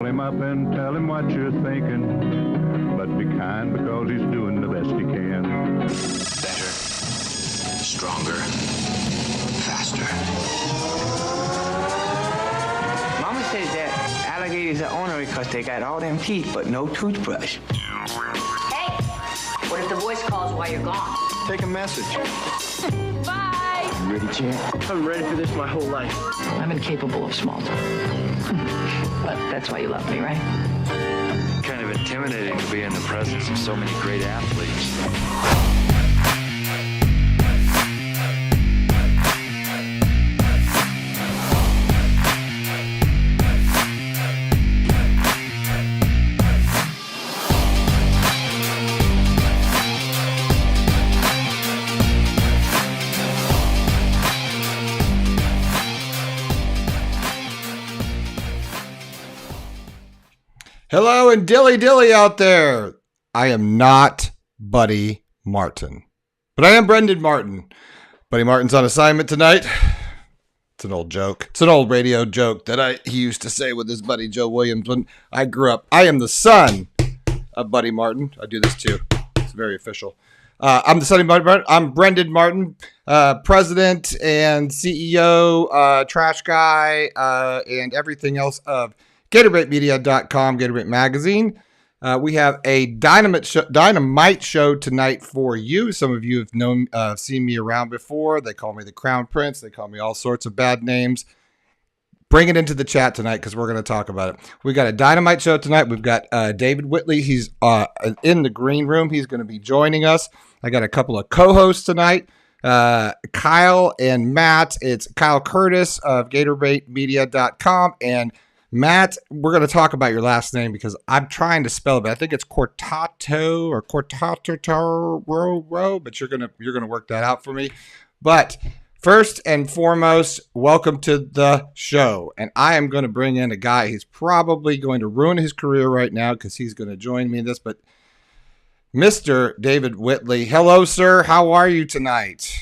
Call him up and tell him what you're thinking, but be kind because he's doing the best he can. Better, stronger, faster. Mama says that alligators are ornery because they got all them teeth but no toothbrush. Hey, what if the voice calls while you're gone? Take a message. Bye. You ready, champ? I'm ready for this my whole life. I'm incapable of small talk. But that's why you love me, right? Kind of intimidating to be in the presence of so many great athletes. Hello and dilly out there. I am not Buddy Martin, but I am Brendan Martin. Buddy Martin's on assignment tonight. It's an old joke. It's an old radio joke that he used to say with his buddy Joe Williams when I grew up. I am the son of Buddy Martin. I do this too. It's very official. I'm the son of Buddy Martin. I'm Brendan Martin, president and CEO, trash guy, and everything else of GatorbaitMedia.com, Gatorbait Magazine. We have a dynamite show tonight for you. Some of you have seen me around before. They call me the Crown Prince. They call me all sorts of bad names. Bring it into the chat tonight because we're going to talk about it. We got a dynamite show tonight. We've got David Whitley. He's in the green room. He's going to be joining us. I got a couple of co-hosts tonight. Kyle and Matt. It's Kyle Curtis of GatorbaitMedia.com and Matt, we're going to talk about your last name because I'm trying to spell it, but I think it's Cortato or Cortato, but you're going to work that out for me. But first and foremost, welcome to the show. And I am going to bring in a guy. He's probably going to ruin his career right now because he's going to join me in this, but Mr. David Whitley. Hello, sir. How are you tonight?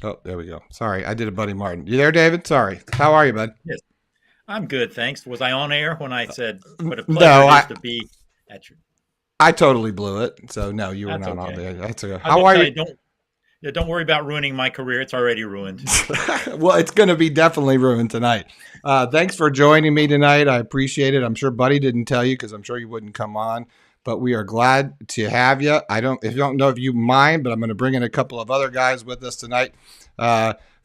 Oh, there we go. Sorry, I did a Buddy Martin. You there, David? Sorry. How are you, bud? Yes, I'm good, thanks. Was I on air when I said what a pleasure it is to be at your... I totally blew it. So, no, you were not on there. That's okay. How are you? Don't worry about ruining my career. It's already ruined. Well, it's going to be definitely ruined tonight. Thanks for joining me tonight. I appreciate it. I'm sure Buddy didn't tell you because I'm sure you wouldn't come on. But we are glad to have you. If you don't know if you mind, but I'm going to bring in a couple of other guys with us tonight.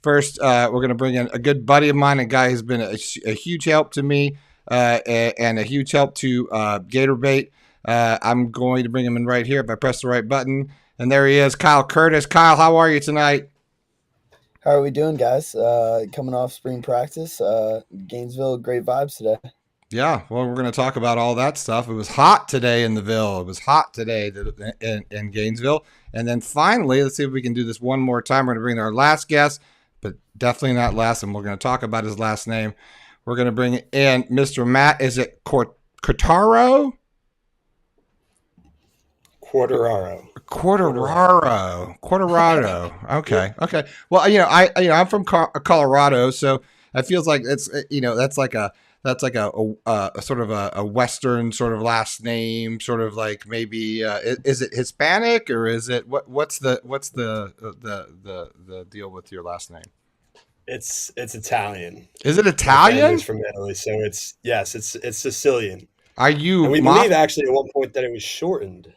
First, we're going to bring in a good buddy of mine, a guy who's been a huge help to me and a huge help to Gatorbait. I'm going to bring him in right here if I press the right button. And there he is, Kyle Curtis. Kyle, how are you tonight? How are we doing, guys? Coming off spring practice. Gainesville, great vibes today. Yeah, well, we're going to talk about all that stuff. It was hot today in the Ville. It was hot today in Gainesville. And then finally, let's see if we can do this one more time. We're going to bring in our last guest, but definitely not last, and we're going to talk about his last name. We're going to bring in Mr. Matt. Is it Cortaro? Quartararo. Okay. Well, I'm from Colorado, so it feels like it's that's like a sort of a Western sort of last name, sort of like maybe is it Hispanic or is it what's the deal with your last name? It's Italian. Is it Italian? It's from Italy, so it's Sicilian. Are you? And we believe actually at one point that it was shortened.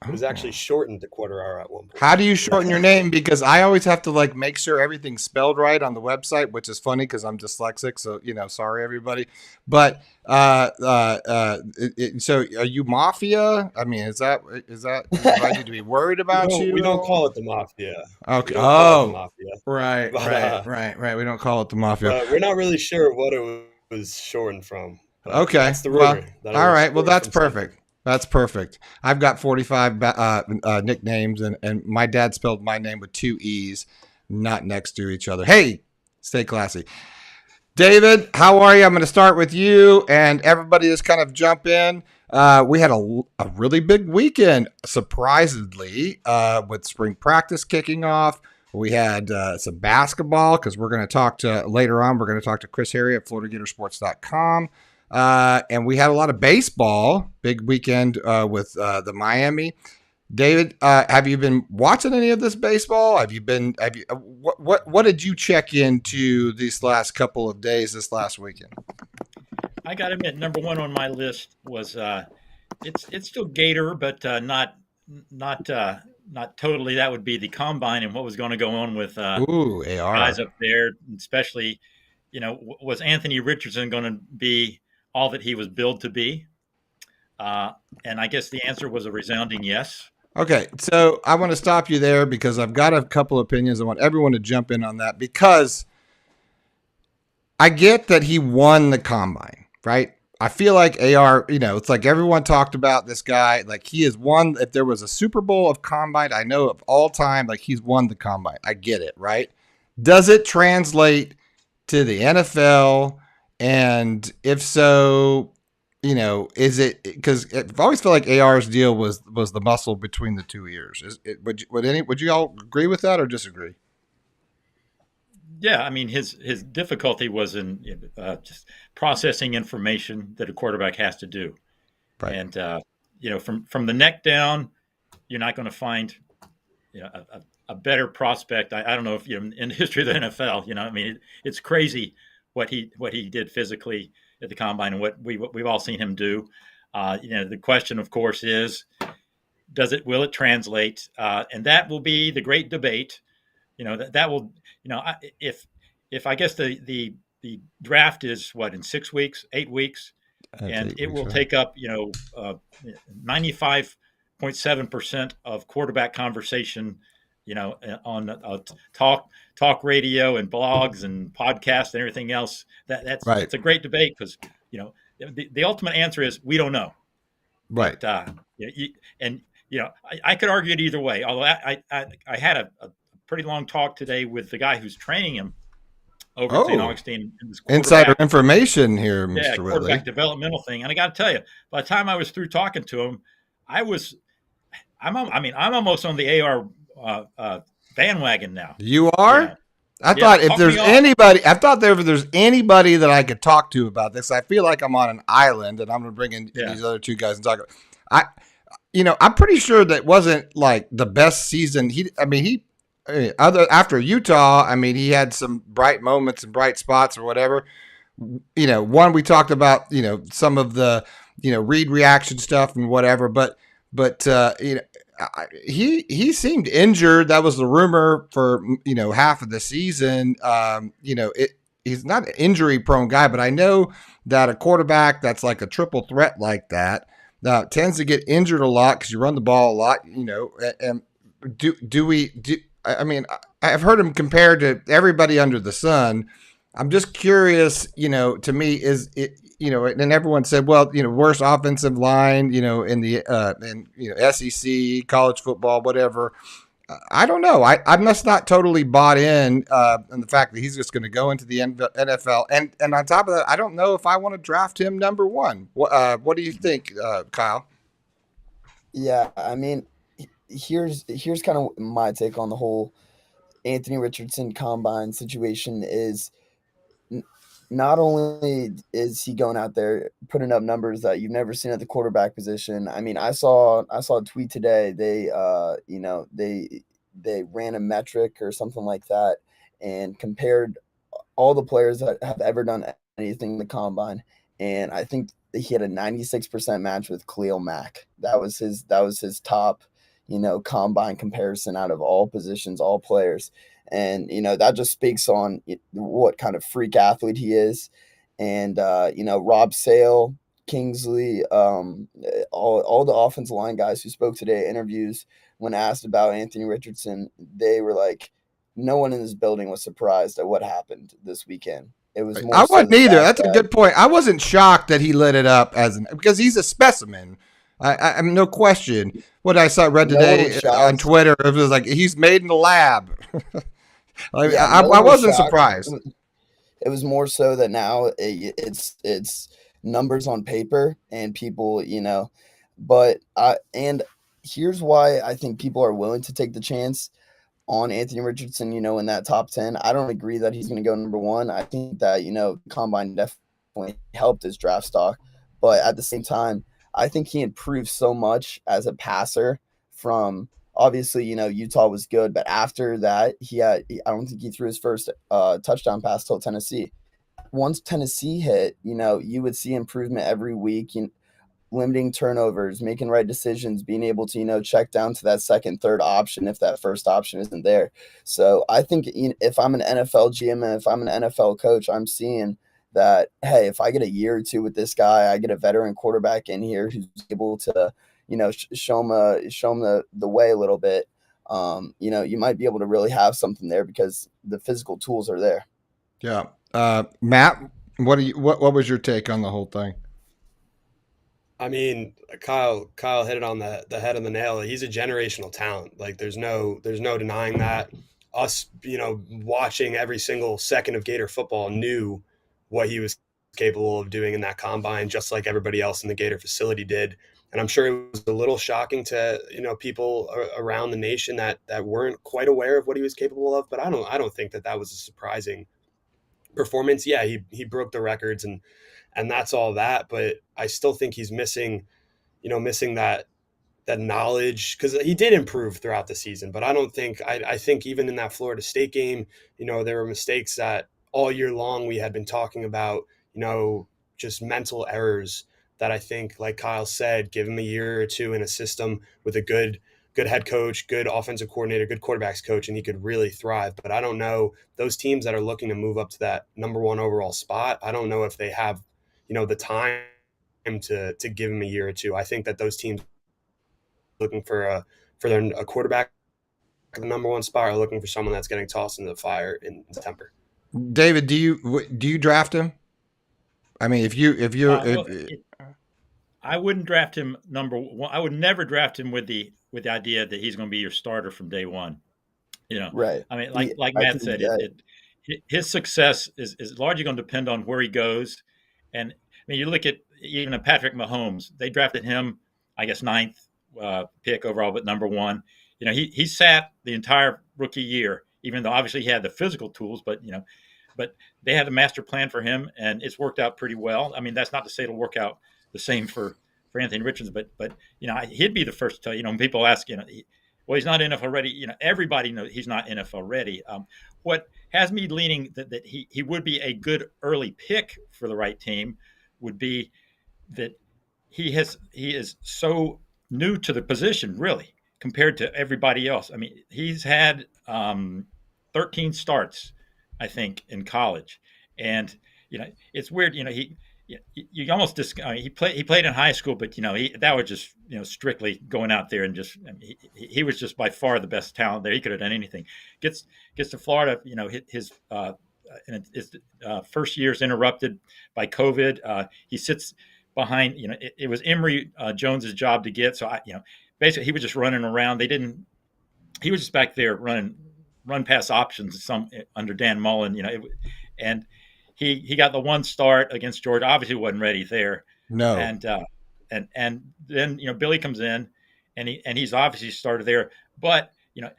It was actually shortened to Quartararo at one point. How do you shorten your name? Because I always have to make sure everything's spelled right on the website, which is funny because I'm dyslexic. So, sorry everybody. But so are you mafia? I mean, is that do I need to be worried about you? We don't call it the mafia. Okay. Right. We don't call it the mafia. We're not really sure what it was shortened from. Okay. That's the rumor. All right. Well, that's perfect. Something. That's perfect. I've got 45 nicknames, and my dad spelled my name with 2 E's, not next to each other. Hey, stay classy. David, how are you? I'm going to start with you, and everybody just kind of jump in. We had a really big weekend, surprisingly, with spring practice kicking off. We had some basketball because we're going to talk to later on. We're going to talk to Chris Harry at FloridaGatorsports.com. And we had a lot of baseball, big weekend with the Miami. David, have you been watching any of this baseball? What did you check into these last couple of days, this last weekend? I got to admit, number one on my list was it's still Gator, but not totally. That would be the combine and what was going to go on with guys up there, especially, was Anthony Richardson going to be all that he was billed to be? And I guess the answer was a resounding yes. Okay, so I want to stop you there because I've got a couple opinions. I want everyone to jump in on that because I get that he won the combine, right? I feel like AR, it's like everyone talked about this guy. Like he has won. If there was a Super Bowl of combine, I know of all time, like he's won the combine. I get it, right? Does it translate to the NFL? And if so, is it because I've always felt like AR's deal was the muscle between the two ears? Would you all agree with that or disagree? Yeah, I mean his difficulty was in just processing information that a quarterback has to do, right? And from the neck down, you're not going to find a better prospect. I don't know if in the history of the NFL, I mean it's crazy what he did physically at the combine and what we've all seen him do. The question, of course, is will it translate? And that will be the great debate. That will, if I guess the draft is in 6 weeks, 8 weeks, and it will take up 95.7% of quarterback conversation, on talk radio and blogs and podcasts and everything else. That's right. It's a great debate because the ultimate answer is we don't know. Right. But, I could argue it either way. Although I had a pretty long talk today with the guy who's training him over at St. Augustine. Insider information here, Mr. Whitley. Quarterback developmental thing. And I got to tell you, by the time I was through talking to him, I'm almost on the AR bandwagon now. You are? I thought if there's anybody that I could talk to about this, I feel like I'm on an island and I'm going to bring in these other two guys and talk about. I'm pretty sure that wasn't like the best season. After Utah, he had some bright moments and bright spots or whatever. One we talked about, some of the, read reaction stuff and whatever, but he seemed injured. That was the rumor for, half of the season. He's not an injury prone guy, but I know that a quarterback that's like a triple threat like that tends to get injured a lot because you run the ball a lot, and I've heard him compared to everybody under the sun. I'm just curious, to me, is it, and everyone said, well, worst offensive line, in the SEC, college football, whatever. I don't know. I'm just not totally bought in the fact that he's just going to go into the NFL. And on top of that, I don't know if I want to draft him number one. What do you think, Kyle? Yeah, here's kind of my take on the whole Anthony Richardson combine situation is not only is he going out there putting up numbers that you've never seen at the quarterback position. I saw a tweet today. They ran a metric or something like that and compared all the players that have ever done anything in the combine. And I think he had a 96% match with Khalil Mack. That was his top, combine comparison out of all positions, all players. And, that just speaks on what kind of freak athlete he is. And, Rob Sale, Kingsley, all the offensive line guys who spoke today at interviews, when asked about Anthony Richardson, they were like, no one in this building was surprised at what happened this weekend. It was more I wasn't either. That's a good point. I wasn't shocked that he lit it up because he's a specimen. I mean, no question. What I read today on Twitter, it was like he's made in the lab. I wasn't surprised. It was more so that now it's numbers on paper and people, but and here's why I think people are willing to take the chance. on Anthony Richardson, in that top 10. I don't agree that he's going to go number one. I think that, Combine definitely helped his draft stock. But at the same time, I think he improved so much as a passer from obviously, Utah was good. But after that, I don't think he threw his first touchdown pass till Tennessee. Once Tennessee hit, you would see improvement every week. Limiting turnovers, making right decisions, being able to, check down to that second, third option if that first option isn't there. So I think if I'm an NFL GM and if I'm an NFL coach, I'm seeing that, hey, if I get a year or two with this guy, I get a veteran quarterback in here who's able to, show him the way a little bit. You might be able to really have something there because the physical tools are there. Yeah. Matt, what was your take on the whole thing? I mean, Kyle hit it on the head of the nail. He's a generational talent. Like there's no denying that. Us, watching every single second of Gator football knew what he was capable of doing in that combine, just like everybody else in the Gator facility did. And I'm sure it was a little shocking to, people around the nation that weren't quite aware of what he was capable of. But I don't think that was a surprising performance. Yeah, he broke the records and that's all that. But I still think he's missing that knowledge, because he did improve throughout the season. But I think even in that Florida State game, there were mistakes that all year long we had been talking about, just mental errors that I think, like Kyle said, give him a year or two in a system with a good head coach, good offensive coordinator, good quarterbacks coach, and he could really thrive. But I don't know, those teams that are looking to move up to that number one overall spot, I don't know if they have, the time to give him a year or two. I think that those teams looking for a quarterback at the number one spot, or looking for someone that's getting tossed into the fire in September. David, do you draft him? I mean, I wouldn't draft him number one. I would never draft him with the idea that he's going to be your starter from day one. Right. I mean, like Matt said, his success is largely going to depend on where he goes. And I mean, you look at even Patrick Mahomes. They drafted him, I guess, 9th pick overall, but number one. He sat the entire rookie year, even though obviously he had the physical tools, but they had a master plan for him, and it's worked out pretty well. I mean, that's not to say it'll work out the same for Anthony Richardson, but he'd be the first to tell you. When people ask, well, he's not NFL ready. Everybody knows he's not NFL ready. What has me leaning that he would be a good early pick for the right team would be that he is so new to the position, really, compared to everybody else. I mean, he's had 13 starts, I think, in college, and it's weird. You almost he played in high school, but that was just strictly going out there and just he was just by far the best talent there. He could have done anything. Gets to Florida, his first year is interrupted by COVID. He sits behind. It was Emory Jones's job to get. So basically he was just running around. He was just back there running run pass options under Dan Mullen. And he got the one start against Georgia. Obviously wasn't ready there. No. And then Billy comes in and he's obviously started there. But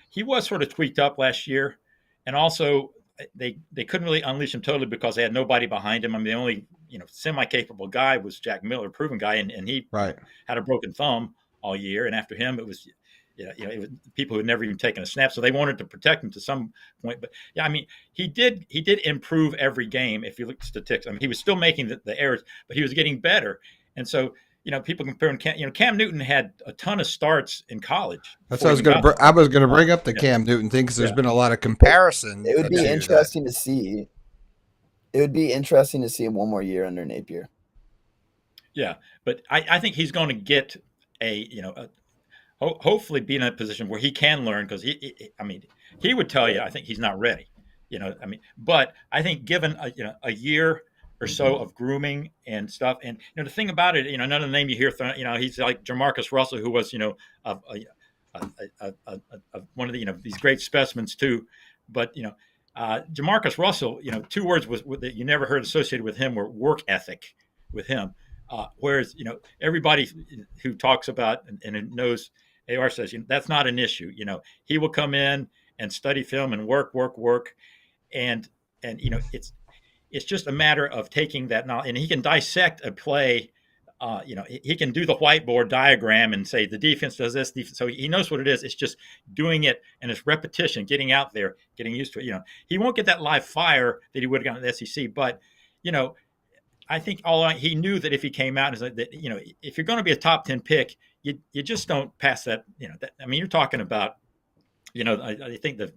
he was sort of tweaked up last year, and also they couldn't really unleash him totally because they had nobody behind him. I mean, the only semi-capable guy was Jack Miller, proven guy, and he had a broken thumb all year. And after him, it was it was people who had never even taken a snap, so they wanted to protect him to some point. But yeah, I mean, he did improve every game. If you look at statistics, I mean, he was still making the errors, but he was getting better. And so people comparing Cam Newton had a ton of starts in college. That's what I was going to bring up the Cam Newton thing, because there's been a lot of comparison. It would be interesting to see. It would be interesting to see him one more year under Napier. Yeah, but I think he's going to get hopefully be in a position where he can learn, because he would tell you, I think he's not ready. But I think given a year or so of grooming and stuff, and the thing about it, another name you hear, he's like Jamarcus Russell, who was one of these great specimens too. But Jamarcus Russell, 2 words that you never heard associated with him were work ethic with him. Whereas everybody who talks about and knows AR says that's not an issue. He will come in and study film and work, and it's just a matter of taking that knowledge, and he can dissect a play. He can do the whiteboard diagram and say the defense does this. So he knows what it is. It's just doing it, and it's repetition, getting out there, getting used to it. He won't get that live fire that he would have gotten at the SEC, but I think he knew that if he came out and that if you're going to be a top 10 pick, you just don't pass that. You're talking about I think the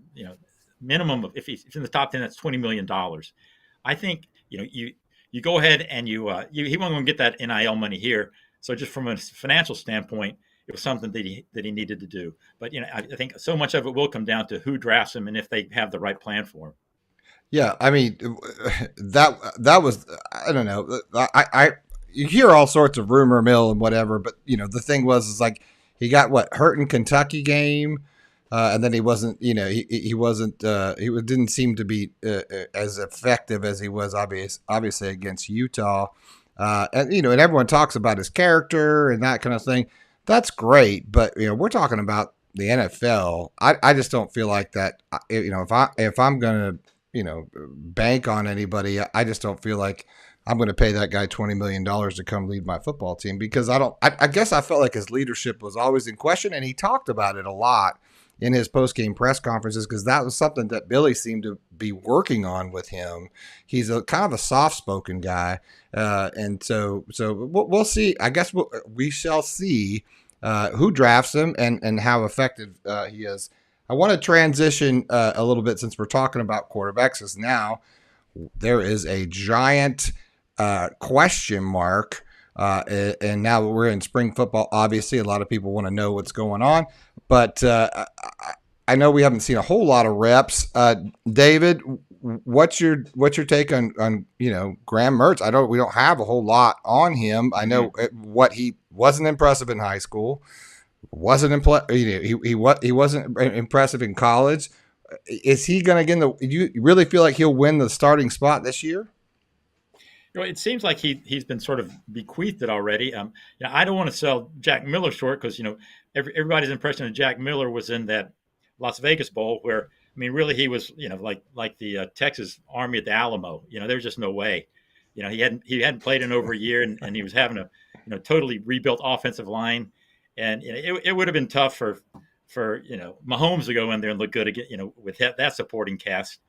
minimum of if he's in the top 10, that's $20 million. I think you go ahead and he wasn't going to get that NIL money here. So just from a financial standpoint, it was something that he needed to do. But I think so much of it will come down to who drafts him and if they have the right plan for him. Yeah, I mean that was, I don't know. I you hear all sorts of rumor mill and whatever, but the thing is like he got hurt in Kentucky game. And then he wasn't, he wasn't, he didn't seem to be as effective as he was obviously against Utah. And everyone talks about his character and that kind of thing. That's great. But, we're talking about the NFL. I just don't feel like that. If I'm going to, bank on anybody, I just don't feel like I'm going to pay that guy $20 million to come lead my football team, because I guess I felt like his leadership was always in question, and he talked about it a lot in his post-game press conferences, because that was something that Billy seemed to be working on with him. He's a kind of a soft-spoken guy, and so we'll see. I guess we shall see who drafts him and how effective he is. I want to transition a little bit, since we're talking about quarterbacks, because now there is a giant question mark. And now we're in spring football. Obviously, a lot of people want to know what's going on, but I know we haven't seen a whole lot of reps. David, what's your take on Graham Mertz? We don't have a whole lot on him. I know what he wasn't impressive in high school, he wasn't impressive in college. Is he going to get you really feel like he'll win the starting spot this year? It seems like he's been sort of bequeathed it already. I don't want to sell Jack Miller short, because everybody's impression of Jack Miller was in that Las Vegas Bowl, where really he was like the Texas Army at the Alamo. There's just no way. He hadn't played in over a year, and he was having a totally rebuilt offensive line, and it would have been tough for Mahomes to go in there and look good again, with that supporting cast.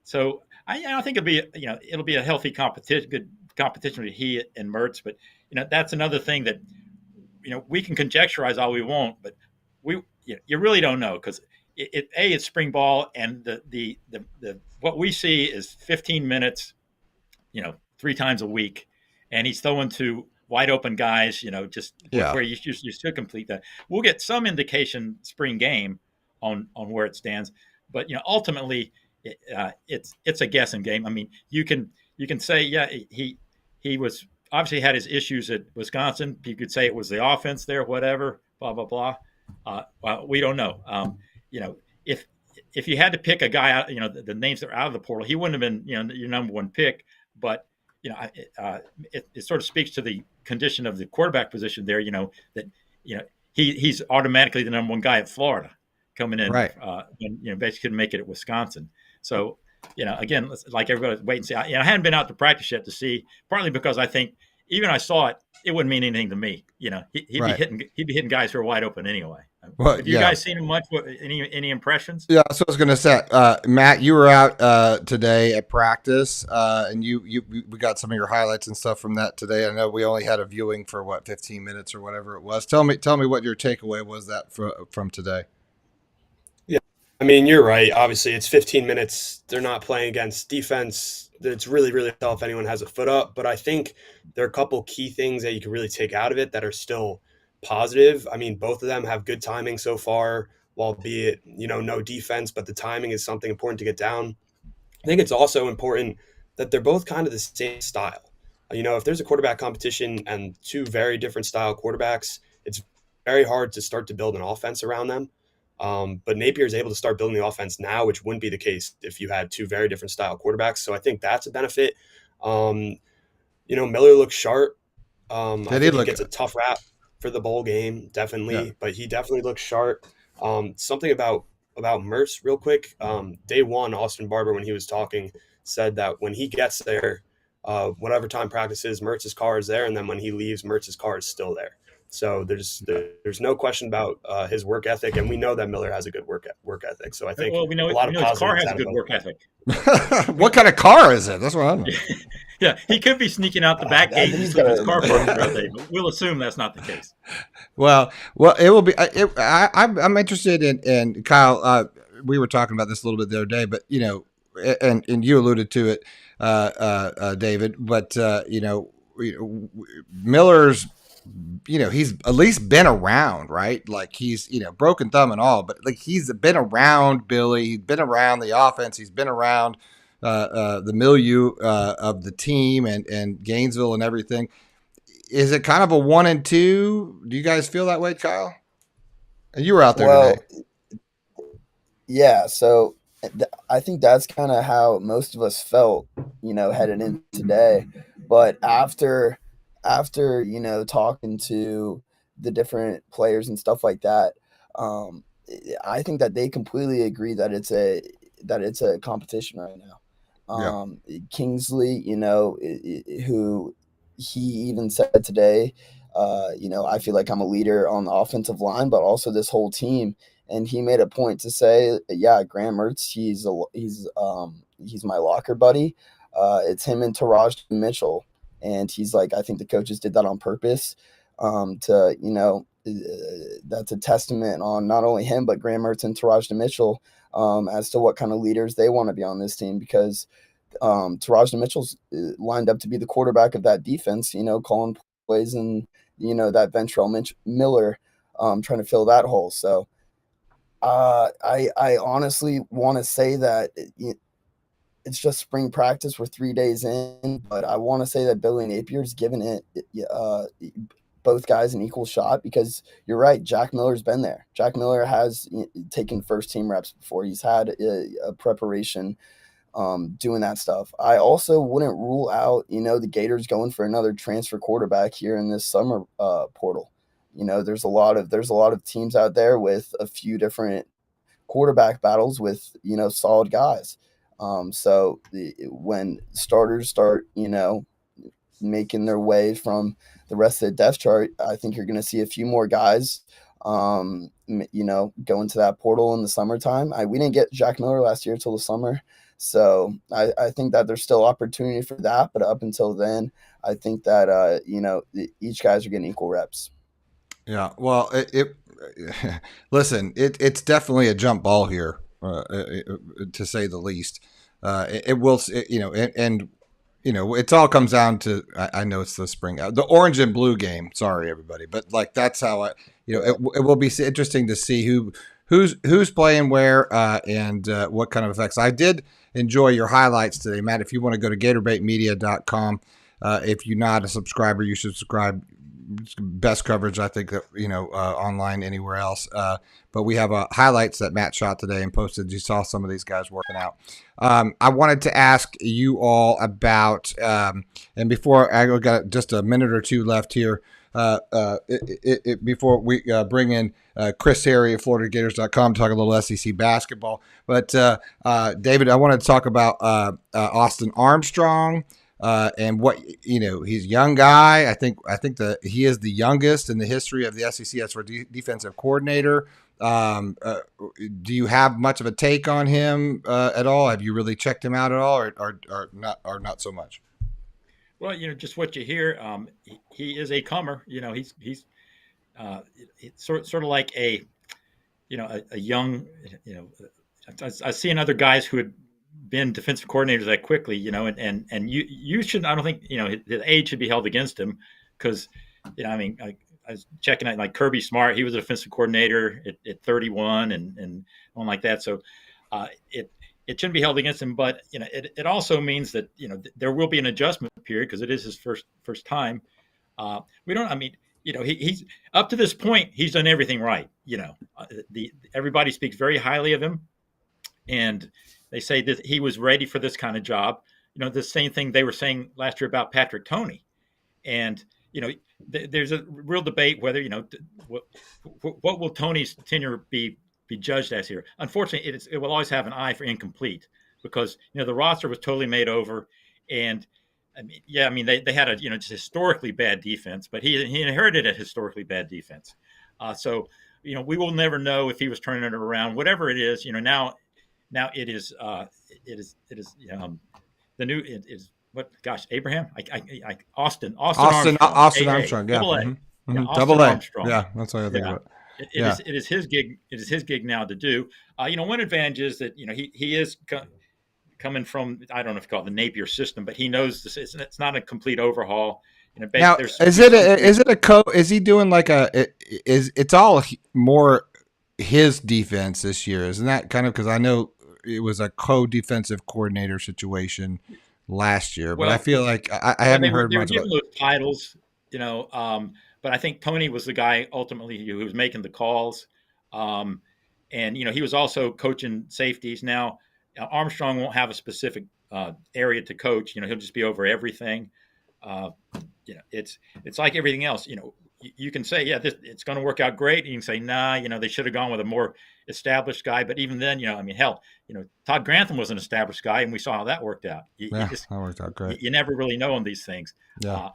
So I think it'll be a healthy competition, good competition with he and Mertz. But that's another thing that we can conjecturize all we want, but you really don't know, because it's spring ball, and the what we see is 15 minutes, 3 times a week, and he's throwing to wide open guys, where you should complete that. We'll get some indication spring game on where it stands, but ultimately. It's a guessing game. You can say, yeah, he was obviously had his issues at Wisconsin. You could say it was the offense there, whatever, blah blah blah. Well, we don't know. If you had to pick a guy out, the names that are out of the portal, he wouldn't have been your number one pick. But it sort of speaks to the condition of the quarterback position there. That he's automatically the number one guy at Florida coming in, right? Basically couldn't make it at Wisconsin. So, again, like everybody, wait and see. I hadn't been out to practice yet to see, partly because I think even I saw it, it wouldn't mean anything to me. He'd be hitting guys who are wide open anyway. Well, have you guys seen him much? Any impressions? Yeah, so I was going to say, Matt, you were out today at practice, and we got some of your highlights and stuff from that today. I know we only had a viewing for 15 minutes or whatever it was. Tell me what your takeaway was from today. You're right. Obviously, it's 15 minutes. They're not playing against defense. It's really, really tough if anyone has a foot up. But I think there are a couple key things that you can really take out of it that are still positive. Both of them have good timing so far, albeit, no defense, but the timing is something important to get down. I think it's also important that they're both kind of the same style. If there's a quarterback competition and 2 very different style quarterbacks, it's very hard to start to build an offense around them. But Napier is able to start building the offense now, which wouldn't be the case if you had 2 very different style quarterbacks. So I think that's a benefit. Miller looks sharp. I think he gets a tough rap for the bowl game, definitely. Yeah. But he definitely looks sharp. Something about about Mertz real quick. Day one, Austin Barber, when he was talking, said that when he gets there, whatever time practice is, Mertz's car is there, and then when he leaves, Mertz's car is still there. So there's no question about his work ethic, and we know that Miller has a good work ethic. So I think Well, we know a lot of his car positives has a out of good both. work ethic. What kind of car is it? That's what I don't know. Yeah, he could be sneaking out the back gate and sleeping his car parked throughout the day, but we'll assume that's not the case. Well, it will be. I'm interested in Kyle. We were talking about this a little bit the other day, but and you alluded to it, David. But Miller's, he's at least been around, right? Like he's broken thumb and all, but like he's been around Billy. He's been around the offense. He's been around the milieu of the team and Gainesville and everything. Is it kind of a 1 and 2? Do you guys feel that way, Kyle? You were out there today. Yeah. So I think that's kind of how most of us felt, headed in today. But after talking to the different players and stuff like that, I think that they completely agree that it's a competition right now. Kingsley, who he even said today, I feel like I'm a leader on the offensive line, but also this whole team. And he made a point to say, yeah, Graham Mertz, he's my locker buddy. It's him and Taraj Mitchell. And he's like, I think the coaches did that on purpose that's a testament on not only him, but Graham Mertz and Taraj Mitchell as to what kind of leaders they want to be on this team, because Taraj Mitchell's lined up to be the quarterback of that defense, calling plays, and, that Ventrell Miller trying to fill that hole. So I honestly want to say that it's just spring practice. We're 3 days in, but I want to say that Billy Napier's given it both guys an equal shot, because you're right. Jack Miller's been there. Jack Miller has taken first team reps before. He's had a preparation doing that stuff. I also wouldn't rule out, the Gators going for another transfer quarterback here in this summer portal. There's a lot of teams out there with a few different quarterback battles with, solid guys. So when starters start, making their way from the rest of the depth chart, I think you're going to see a few more guys, go into that portal in the summertime. We didn't get Jack Miller last year till the summer. So I think that there's still opportunity for that. But up until then, I think that, each guys are getting equal reps. Yeah. Well, listen, it's definitely a jump ball here, to say the least. It will, it all comes down to, I know it's the spring, the orange and blue game. Sorry, everybody. But like, that's how it will be interesting to see who's playing where, and what kind of effects. I did enjoy your highlights today, Matt. If you want to go to gatorbaitmedia.com, if you're not a subscriber, you should subscribe. Best coverage, I think, that online anywhere else. But we have highlights that Matt shot today and posted. You saw some of these guys working out. I wanted to ask you all about, and before I got just a minute or two left here, before we bring in Chris Harry at FloridaGators.com to talk a little SEC basketball. But David, I wanted to talk about Austin Armstrong. And what, he's a young guy. I think that he is the youngest in the history of the SEC as for defensive coordinator. Do you have much of a take on him at all? Have you really checked him out at all, or not so much? Well, just what you hear. He is a comer. He's sort of like a young. I've seen other guys who had been defensive coordinators that quickly, and you should. I don't think his age should be held against him, because I was checking out like Kirby Smart. He was a defensive coordinator at 31 and one like that. So it shouldn't be held against him. But it also means that there will be an adjustment period, because it is his first time. We don't. I mean, he's up to this point, he's done everything right. Everybody speaks very highly of him, and they say that he was ready for this kind of job. The same thing they were saying last year about Patrick Toney. And, there's a real debate whether, what will Toney's tenure be be judged as here. Unfortunately, it will always have an eye for incomplete because the roster was totally made over, and they had a just historically bad defense, but he inherited a historically bad defense. So we will never know if he was turning it around. Whatever it is, now it is the new it is what gosh Abraham Austin Armstrong. Armstrong, yeah. Double A. Mm-hmm. Yeah, Austin Double A. Armstrong. Yeah, that's what I think about. It is his gig. It is his gig now to do. One advantage is that he is coming from, I don't know if you call it the Napier system, but he knows this. It's not a complete overhaul. Now, is he doing like it's all more his defense this year? Isn't that kind of, because I know it was a co-defensive coordinator situation last year, but I feel like I haven't heard much about those titles, but I think Tony was the guy ultimately who was making the calls. And he was also coaching safeties. Now, Armstrong won't have a specific area to coach. He'll just be over everything. It's like everything else. You can say, it's going to work out great. And you can say, nah, they should have gone with a more established guy. But even then, hell, Todd Grantham was an established guy, and we saw how that worked out. That worked out great. You never really know on these things. Yeah.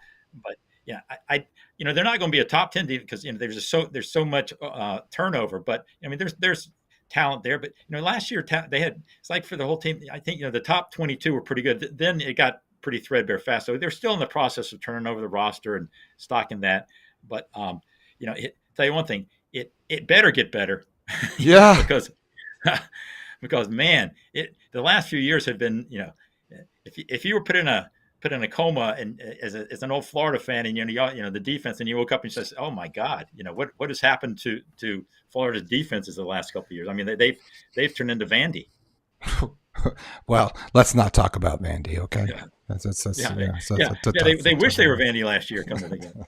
But they're not going to be a top 10 because there's so much turnover. But there's talent there. But last year they had, it's like for the whole team. I think the top 22 were pretty good. Then it got pretty threadbare fast. So they're still in the process of turning over the roster and stocking that. But tell you one thing, it better get better. Yeah. because man, the last few years have been if you were put in a coma and as an old Florida fan and the defense, and you woke up and you says, oh my God, what has happened to Florida's defenses the last couple of years? I mean, they've turned into Vandy. Well, let's not talk about Vandy, okay? Yeah. They wish they were Vandy last year. Coming again.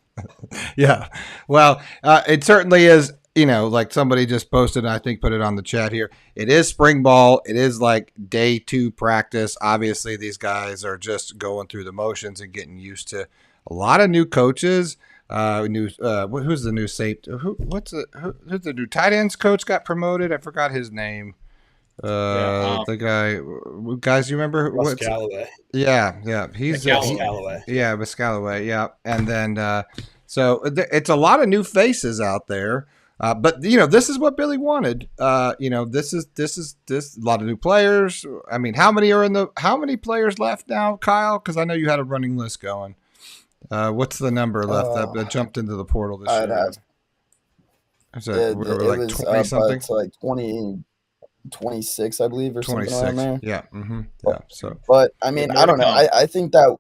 Yeah. Well, it certainly is. Like somebody just posted, and I think put it on the chat here. It is spring ball. It is like day 2 practice. Obviously, these guys are just going through the motions and getting used to a lot of new coaches. Who's the new safety? Who's the new tight ends coach got promoted? I forgot his name. The guys, you remember? Galloway. Yeah. He's Galloway. Yeah, Galloway. Yeah, and then so it's a lot of new faces out there. But this is what Billy wanted. This is a lot of new players. I mean, how many players left now, Kyle? Because I know you had a running list going. What's the number left that jumped into the portal this year? It was 20 something. It's like 26, I believe, or 26. Something around there. Yeah. Mm-hmm. Yeah. So, but I mean, I don't know. I think that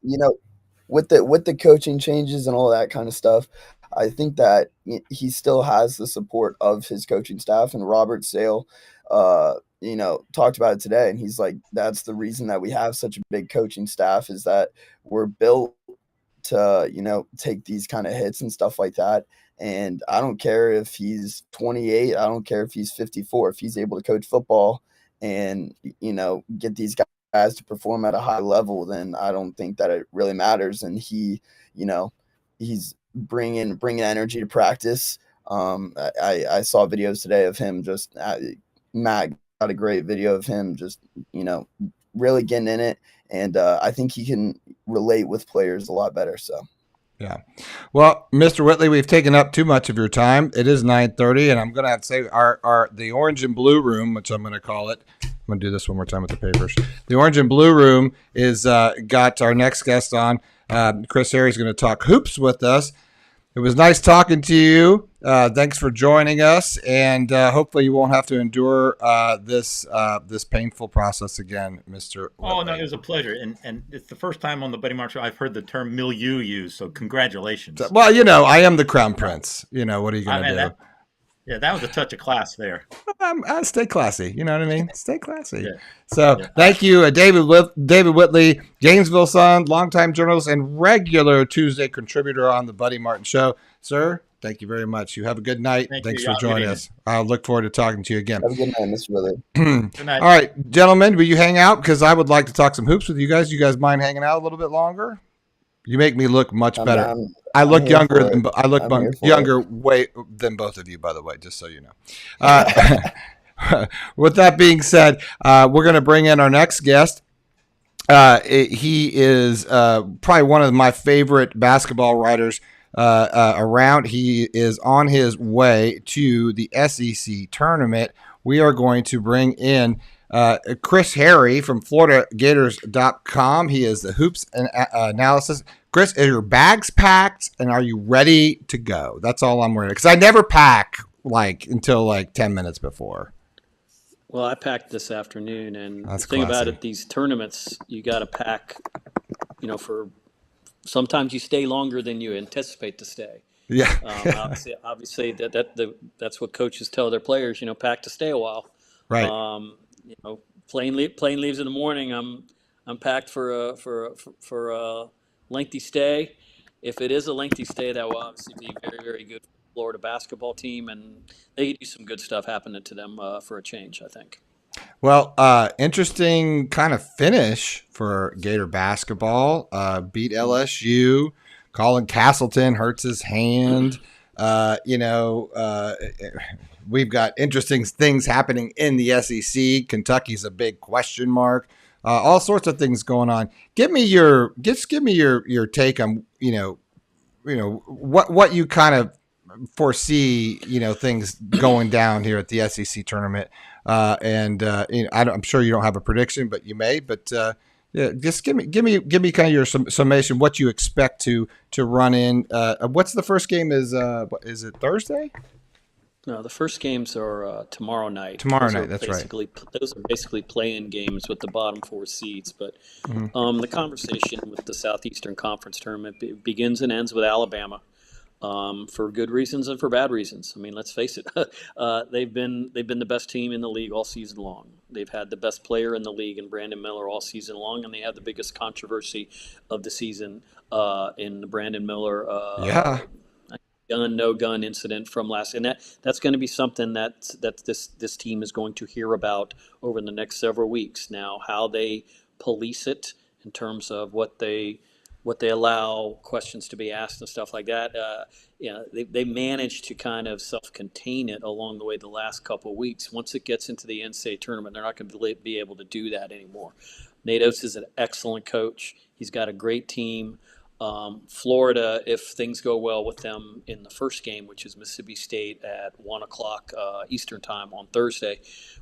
with the coaching changes and all that kind of stuff, I think that he still has the support of his coaching staff. And Robert Sale, talked about it today, and he's like, that's the reason that we have such a big coaching staff, is that we're built to take these kind of hits and stuff like that. And I don't care if he's 28. I don't care if he's 54. If he's able to coach football and, get these guys to perform at a high level, then I don't think that it really matters. And he's bringing energy to practice. I saw videos today of him Matt got a great video of him just, really getting in it. And I think he can relate with players a lot better. So. Yeah. Well, Mr. Whitley, we've taken up too much of your time. It is 9:30, and I'm going to have to say the orange and blue room, which I'm going to call it. I'm going to do this one more time with the papers. The orange and blue room is got our next guest on. Chris Harry's going to talk hoops with us. It was nice talking to you. Thanks for joining us, and hopefully you won't have to endure this painful process again, Mr. Whitley. Oh, no, it was a pleasure. And it's the first time on the Buddy Mark Show I've heard the term milieu used, so congratulations. Well, I am the crown prince. What are you going to do? That was a touch of class there. Stay classy. You know what I mean? Stay classy. Yeah. So thank you, David Whitley, Gainesville Sun, longtime journalist and regular Tuesday contributor on the Buddy Martin Show. Sir, thank you very much. You have a good night. Thanks for joining us. I'll look forward to talking to you again. Have a good night, Mr. Whitley. Good night. All right, gentlemen, will you hang out? Because I would like to talk some hoops with you guys. You guys mind hanging out a little bit longer? You make me look much better. I look younger than way than both of you, by the way, just so you know. with that being said, we're going to bring in our next guest. He is probably one of my favorite basketball writers around. He is on his way to the SEC tournament. We are going to bring in Chris Harry from FloridaGators.com. He is the hoops analysis. Chris, are your bags packed and are you ready to go? That's all I'm worried, because I never pack until 10 minutes before. Well, I packed this afternoon, and That's the thing about classy. it, these tournaments, you got to pack, for sometimes you stay longer than you anticipate to stay. Yeah. Obviously that's what coaches tell their players, pack to stay a while. Right. Plane leaves in the morning. I'm packed for a lengthy stay. If it is a lengthy stay, that will obviously be very, very good for the Florida basketball team, and they do some good stuff happening to them for a change, I think. Well, interesting kind of finish for Gator basketball. Beat LSU. Colin Castleton hurts his hand. We've got interesting things happening in the SEC. Kentucky's a big question mark. All sorts of things going on. Give me your take on what you kind of foresee things going down here at the SEC tournament. I'm sure you don't have a prediction, but you may. But just give me kind of your summation. What you expect to run in? What's the first game? Is it Thursday? No, the first games are tomorrow night. Tomorrow night, that's right. Those are basically play-in games with the bottom four seeds. But the conversation with the Southeastern Conference tournament begins and ends with Alabama, for good reasons and for bad reasons. I mean, let's face it, they've been the best team in the league all season long. They've had the best player in the league in Brandon Miller all season long, and they had the biggest controversy of the season in the Brandon Miller. No gun incident from last, and that's going to be something that this team is going to hear about over the next several weeks. Now, how they police it in terms of what they allow questions to be asked and stuff like that. They managed to kind of self-contain it along the way the last couple of weeks. Once it gets into the NCAA tournament, they're not going to be able to do that anymore. Nate Oates is an excellent coach. He's got a great team. Florida, if things go well with them in the first game, which is Mississippi State at 1 o'clock Eastern time on Thursday,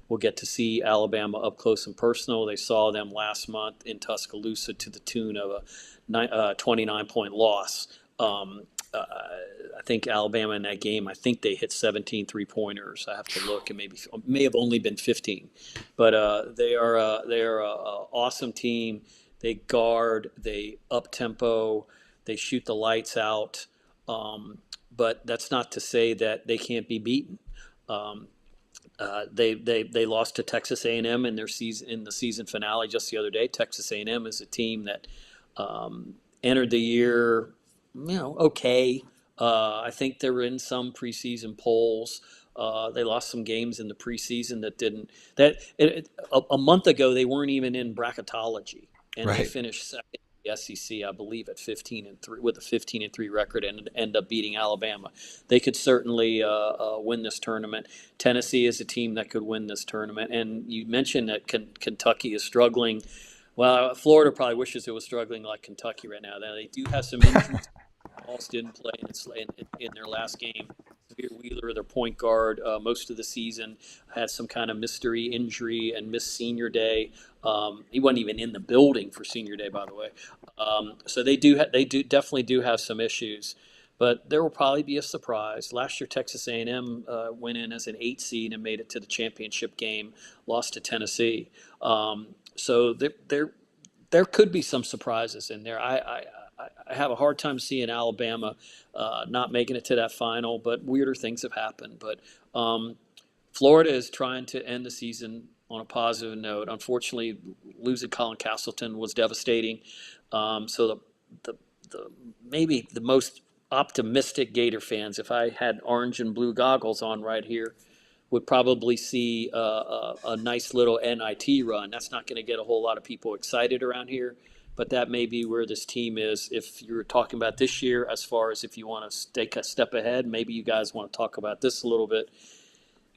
we'll get to see Alabama up close and personal. They saw them last month in Tuscaloosa to the tune of a 29-point loss. I think Alabama in that game, I think they hit 17 three-pointers. I have to look, and may have only been 15. But they are an awesome team. They guard, they up-tempo, they shoot the lights out. But that's not to say that they can't be beaten. They lost to Texas A&M in the season finale just the other day. Texas A&M is a team that entered the year, okay. I think they were in some preseason polls. They lost some games in the preseason a month ago they weren't even in bracketology, and right. They finished second in the SEC, I believe, at 15-3 with a 15-3 record, and end up beating Alabama. They could certainly win this tournament. Tennessee is a team that could win this tournament, and you mentioned that Kentucky is struggling. Well, Florida probably wishes it was struggling like Kentucky right now. They do have some injuries. Alls didn't play in their last game. Xavier Wheeler, their point guard, most of the season had some kind of mystery injury and missed senior day. He wasn't even in the building for senior day, by the way. So they definitely do have some issues, but there will probably be a surprise. Last year, Texas A&M went in as an 8 seed and made it to the championship game, lost to Tennessee. So there could be some surprises in there. I have a hard time seeing Alabama not making it to that final, but weirder things have happened. But Florida is trying to end the season on a positive note. Unfortunately, losing Colin Castleton was devastating. So the maybe the most optimistic Gator fans, if I had orange and blue goggles on right here, would probably see a nice little NIT run. That's not going to get a whole lot of people excited around here, but that may be where this team is. If you're talking about this year, as far as if you want to take a step ahead, maybe you guys want to talk about this a little bit.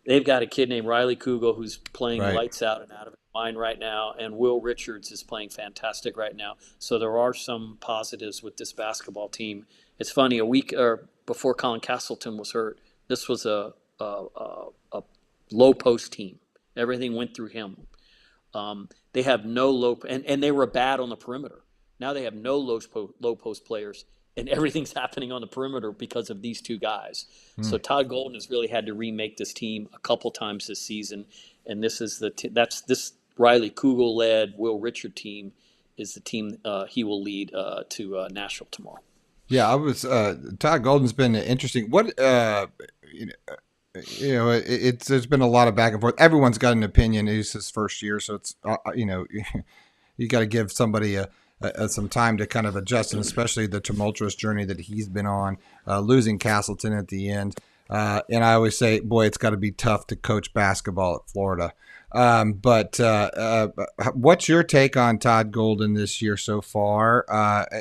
they've got a kid named Riley Kugel who's playing Right. lights out and out of his mind right now, and Will Richards is playing fantastic right now. So there are some positives with this basketball team. It's funny, a week or before Colin Castleton was hurt, this was a low post team. Everything went through him. They have no and they were bad on the perimeter. Now they have no low post players, and everything's happening on the perimeter because of these two guys. So Todd Golden has really had to remake this team a couple times this season, and this is that's this Riley Kugel led Will Richard team is the team he will lead to Nashville tomorrow. Yeah, I was. Todd Golden's been interesting. What it's there's been a lot of back and forth. Everyone's got an opinion. It's his first year, so it's you got to give somebody some time to kind of adjust, and especially the tumultuous journey that he's been on, losing Castleton at the end. And I always say, boy, it's got to be tough to coach basketball at Florida. But what's your take on Todd Golden this year so far?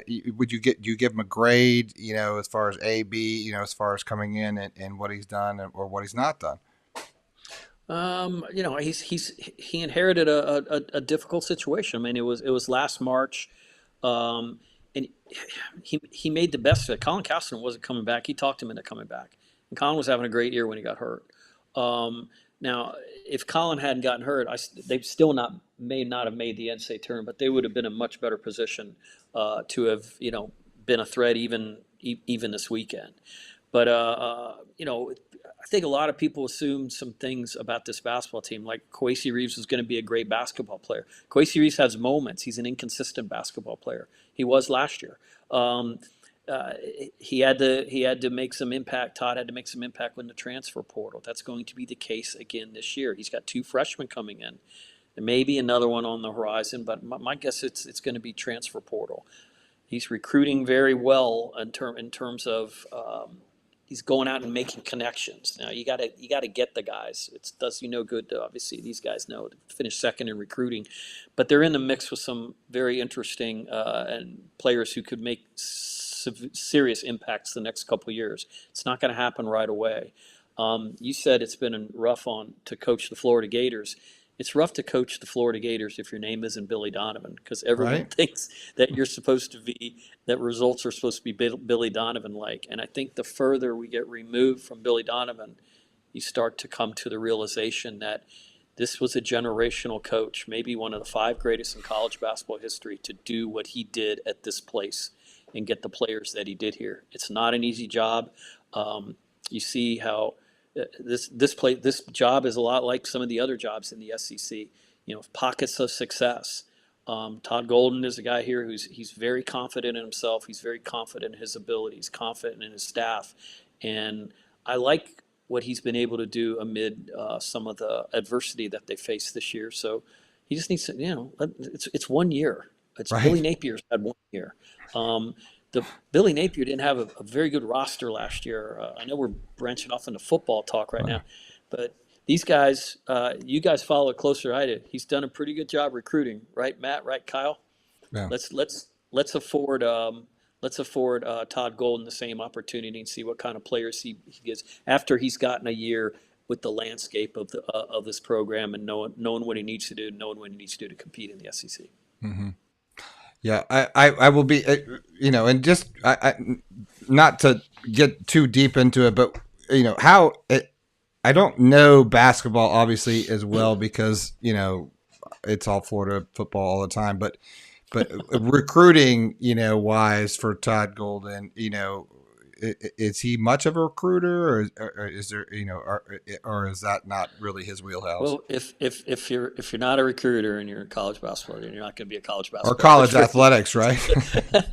Do you give him a grade, as far as A, B, as far as coming in and what he's done or what he's not done? He inherited a difficult situation. I mean, it was last March, and he made the best of it. Colin Castleton wasn't coming back. He talked him into coming back, and Colin was having a great year when he got hurt. Now, if Colin hadn't gotten hurt, they still may not have made the NCAA tournament, but they would have been in a much better position to have been a threat even this weekend. But I think a lot of people assumed some things about this basketball team, like Kwesi Reeves was going to be a great basketball player. Kwesi Reeves has moments. He's an inconsistent basketball player. He was last year. He had to make some impact. Todd had to make some impact in the transfer portal. That's going to be the case again this year. He's got 2 freshmen coming in. There may be another one on the horizon, but my guess it's going to be transfer portal. He's recruiting very well in terms of he's going out and making connections. Now you got to get the guys. It does you no good to obviously these guys know to finish second in recruiting, but they're in the mix with some very interesting and players who could make serious impacts the next couple of years. It's not going to happen right away. You said it's been rough to coach the Florida Gators. It's rough to coach the Florida Gators if your name isn't Billy Donovan, because everyone thinks that that results are supposed to be Billy Donovan-like. And I think the further we get removed from Billy Donovan, you start to come to the realization that this was a generational coach, maybe one of the 5 greatest in college basketball history, to do what he did at this place and get the players that he did here. It's not an easy job. You see how this job is a lot like some of the other jobs in the SEC. Pockets of success. Todd Golden is a guy here he's very confident in himself. He's very confident in his abilities, confident in his staff, and I like what he's been able to do amid some of the adversity that they faced this year. So he just needs to, it's 1 year. Billy Napier's had 1 year. Billy Napier didn't have a very good roster last year. I know we're branching off into football talk right now, but these guys, you guys follow it closer than I did. He's done a pretty good job recruiting, right, Matt? Right, Kyle? Yeah. Let's afford Todd Golden the same opportunity and see what kind of players he gets after he's gotten a year with the landscape of this program and knowing what he needs to do, knowing what he needs to do to compete in the SEC. Mm-hmm. Yeah, I will be, and just not to get too deep into it, but I don't know basketball obviously as well because it's all Florida football all the time, but recruiting wise for Todd Golden, is he much of a recruiter, or is there or is that not really his wheelhouse? Well, if you're not a recruiter and you're in college basketball, then you're not going to be a college basketball or college athletics, right?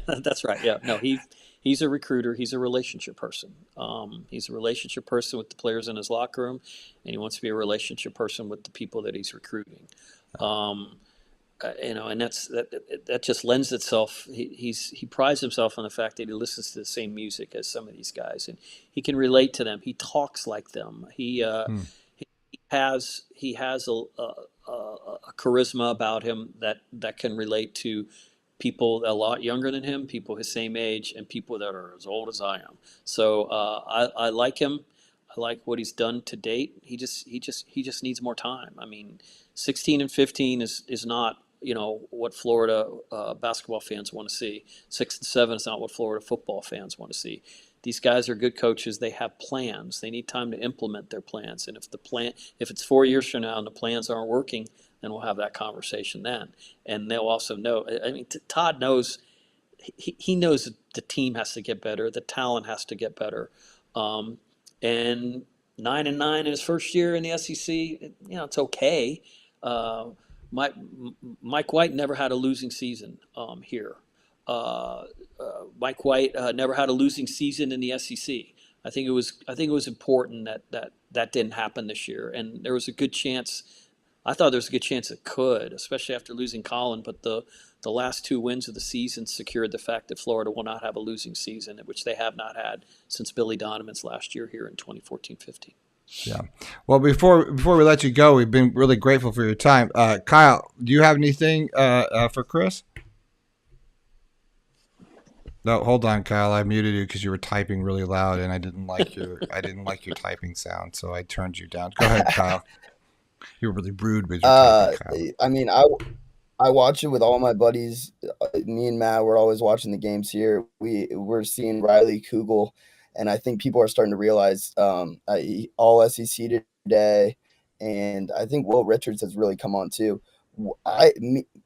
That's right. Yeah. No, he's a recruiter. He's a relationship person. He's a relationship person with the players in his locker room, and he wants to be a relationship person with the people that he's recruiting. And that just lends itself. He prides himself on the fact that he listens to the same music as some of these guys, and he can relate to them. He talks like them. He has a charisma about him that can relate to people a lot younger than him, people his same age, and people that are as old as I am. So I like him. I like what he's done to date. He just needs more time. I mean, 16-15 is not what Florida basketball fans want to see. 6-7 is not what Florida football fans want to see. These guys are good coaches. They have plans. They need time to implement their plans. And if it's 4 years from now and the plans aren't working, then we'll have that conversation then. And they'll also know. I mean, Todd knows. He knows that the team has to get better. The talent has to get better. And 9-9 in his first year in the SEC, it's okay. Mike White never had a losing season here. Mike White never had a losing season in the SEC. I think it was important that didn't happen this year, and there was a good chance. I thought there was a good chance it could, especially after losing Colin. But the last 2 wins of the season secured the fact that Florida will not have a losing season, which they have not had since Billy Donovan's last year here in 2014-15. Yeah. Well, before we let you go, we've been really grateful for your time. Kyle, do you have anything for Chris? No, hold on, Kyle. I muted you because you were typing really loud, and I didn't like your typing sound, so I turned you down. Go ahead, Kyle. You were really rude with your typing, Kyle. I mean, I watch it with all my buddies. Me and Matt, we're always watching the games here. We're seeing Riley Kugel, and I think people are starting to realize all SEC today, and I think Will Richards has really come on too.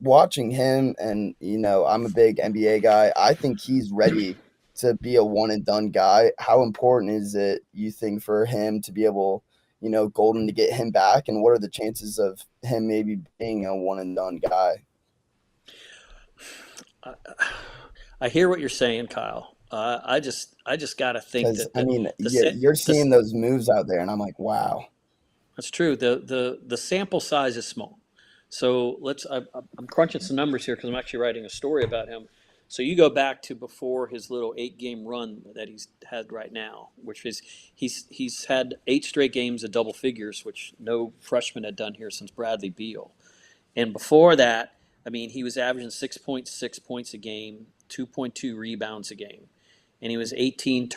Watching him, and I'm a big NBA guy. I think he's ready to be a one and done guy. How important is it, you think, for him to be able, Golden to get him back, and what are the chances of him maybe being a one and done guy? I hear what you're saying, Kyle. I just got to think that you're seeing those moves out there, and I'm like, wow, that's true. The sample size is small, so I'm crunching some numbers here because I'm actually writing a story about him. So you go back to before his little 8-game run that he's had right now, which is he's had 8 straight games of double figures, which no freshman had done here since Bradley Beal. And before that, I mean, he was averaging 6.6 points a game, 2.2 rebounds a game. And he was 18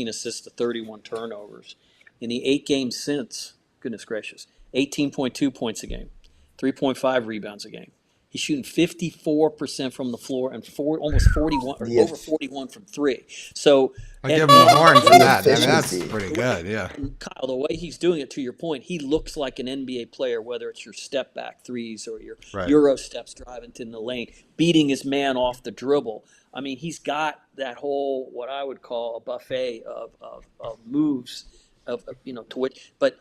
assists to 31 turnovers. In the 8 games since, goodness gracious, 18.2 points a game, 3.5 rebounds a game. He's shooting 54% from the floor and almost 41 or over 41 from 3. So I give him the horn for that. I mean, that's pretty good. Yeah, Kyle, the way he's doing it, to your point, he looks like an NBA player. Whether it's your step back threes or your Euro steps driving in the lane, beating his man off the dribble. I mean, he's got that whole what I would call a buffet of moves to which, but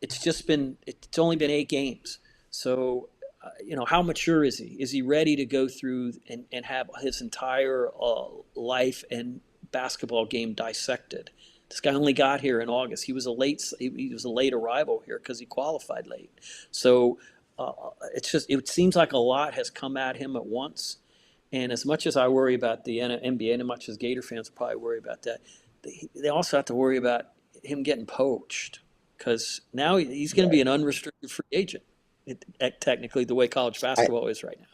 it's only been 8 games, so. How mature is he? Is he ready to go through and have his entire life and basketball game dissected? This guy only got here in August. He was a late arrival here because he qualified late. So it seems like a lot has come at him at once. And as much as I worry about the NBA, and as much as Gator fans probably worry about that, they also have to worry about him getting poached because now he's going to be an unrestricted free agent. Technically, the way college basketball is right now,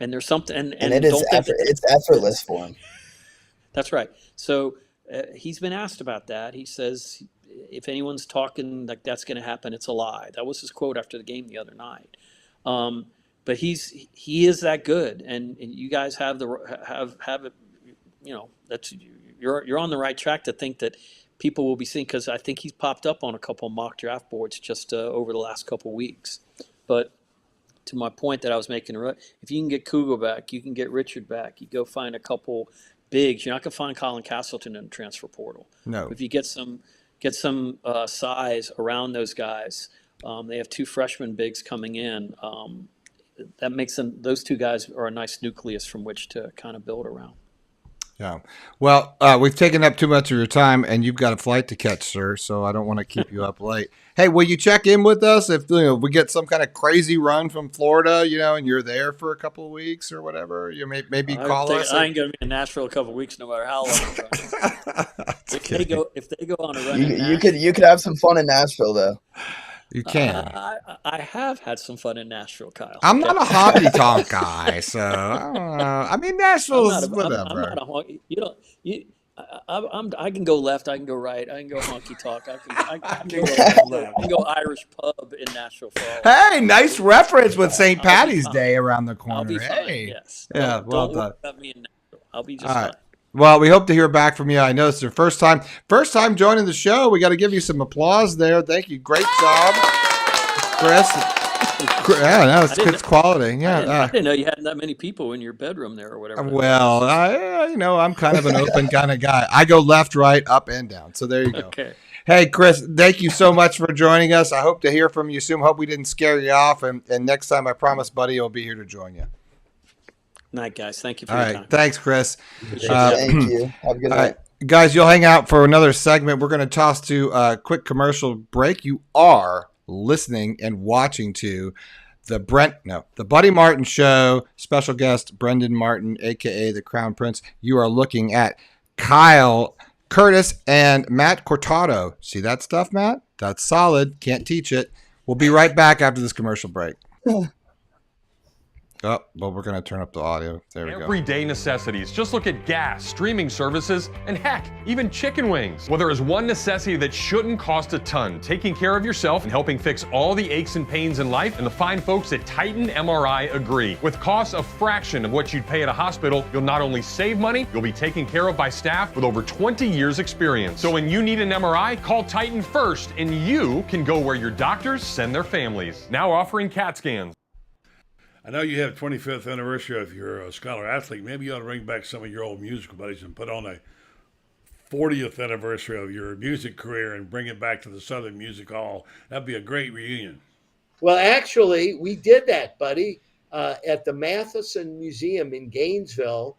and there's something, and it's effortless for him. That's right. So he's been asked about that. He says, "If anyone's talking like that's going to happen, it's a lie." That was his quote after the game the other night. But he is that good, and you guys have it. That's you're on the right track to think that people will be seeing, because I think he's popped up on a couple of mock draft boards just over the last couple of weeks. But to my point that I was making, if you can get Kugel back, you can get Richard back. You go find a couple bigs. You're not going to find Colin Castleton in the transfer portal. No. If you get some size around those guys, they have 2 freshman bigs coming in. That makes those 2 guys are a nice nucleus from which to kind of build around. Yeah. Well, we've taken up too much of your time, and you've got a flight to catch, sir, so I don't want to keep you up late. Hey, will you check in with us if we get some kind of crazy run from Florida, and you're there for a couple of weeks or whatever? You maybe call us. I ain't going to be in Nashville a couple of weeks, no matter how long. If they go on a run, you could have some fun in Nashville, though. You can. I have had some fun in Nashville, Kyle. I'm not a honky tonk guy, so I don't know. I mean, Nashville's whatever. I'm not a honky. I can go left. I can go right. I can go honky tonk. I can go left. I can go Irish pub in Nashville Falls. Hey, nice reference with St. Patty's Day around the corner. I'll be fine. Hey. Yes. Yeah, well don't done. worry about me in Nashville. I'll be just All fine. right. Well, we hope to hear back from you. I know it's your first time joining the show. We got to give you some applause there. Thank you. Great job, Chris. Yeah, no, it's quality. Yeah. I didn't know you had that many people in your bedroom there or whatever. Well, I'm kind of an open kind of guy. I go left, right, up, and down. So there you go. Okay. Hey, Chris, thank you so much for joining us. I hope to hear from you soon. Hope we didn't scare you off. And next time, I promise, buddy, will be here to join you. Night, guys. Thank you for All your right. time. Thanks, Chris. Thank you. Have a good night. Guys, you'll hang out for another segment. We're going to toss to a quick commercial break. You are listening and watching to the Buddy Martin Show. Special guest Brendan Martin, a.k.a. the Crown Prince. You are looking at Kyle Curtis and Matt Cortado. See that stuff, Matt? That's solid. Can't teach it. We'll be right back after this commercial break. Oh, well, we're going to turn up the audio. There we go. Everyday necessities. Just look at gas, streaming services, and heck, even chicken wings. Well, there is one necessity that shouldn't cost a ton. Taking care of yourself and helping fix all the aches and pains in life, and the fine folks at Titan MRI agree. With costs a fraction of what you'd pay at a hospital, you'll not only save money, you'll be taken care of by staff with over 20 years experience. So when you need an MRI, call Titan first, and you can go where your doctors send their families. Now offering CAT scans. I know you have 25th anniversary of your Scholar Athlete. Maybe you ought to bring back some of your old musical buddies and put on a 40th anniversary of your music career and bring it back to the Southern Music Hall. That'd be a great reunion. Well, actually, we did that, buddy, at the Matheson Museum in Gainesville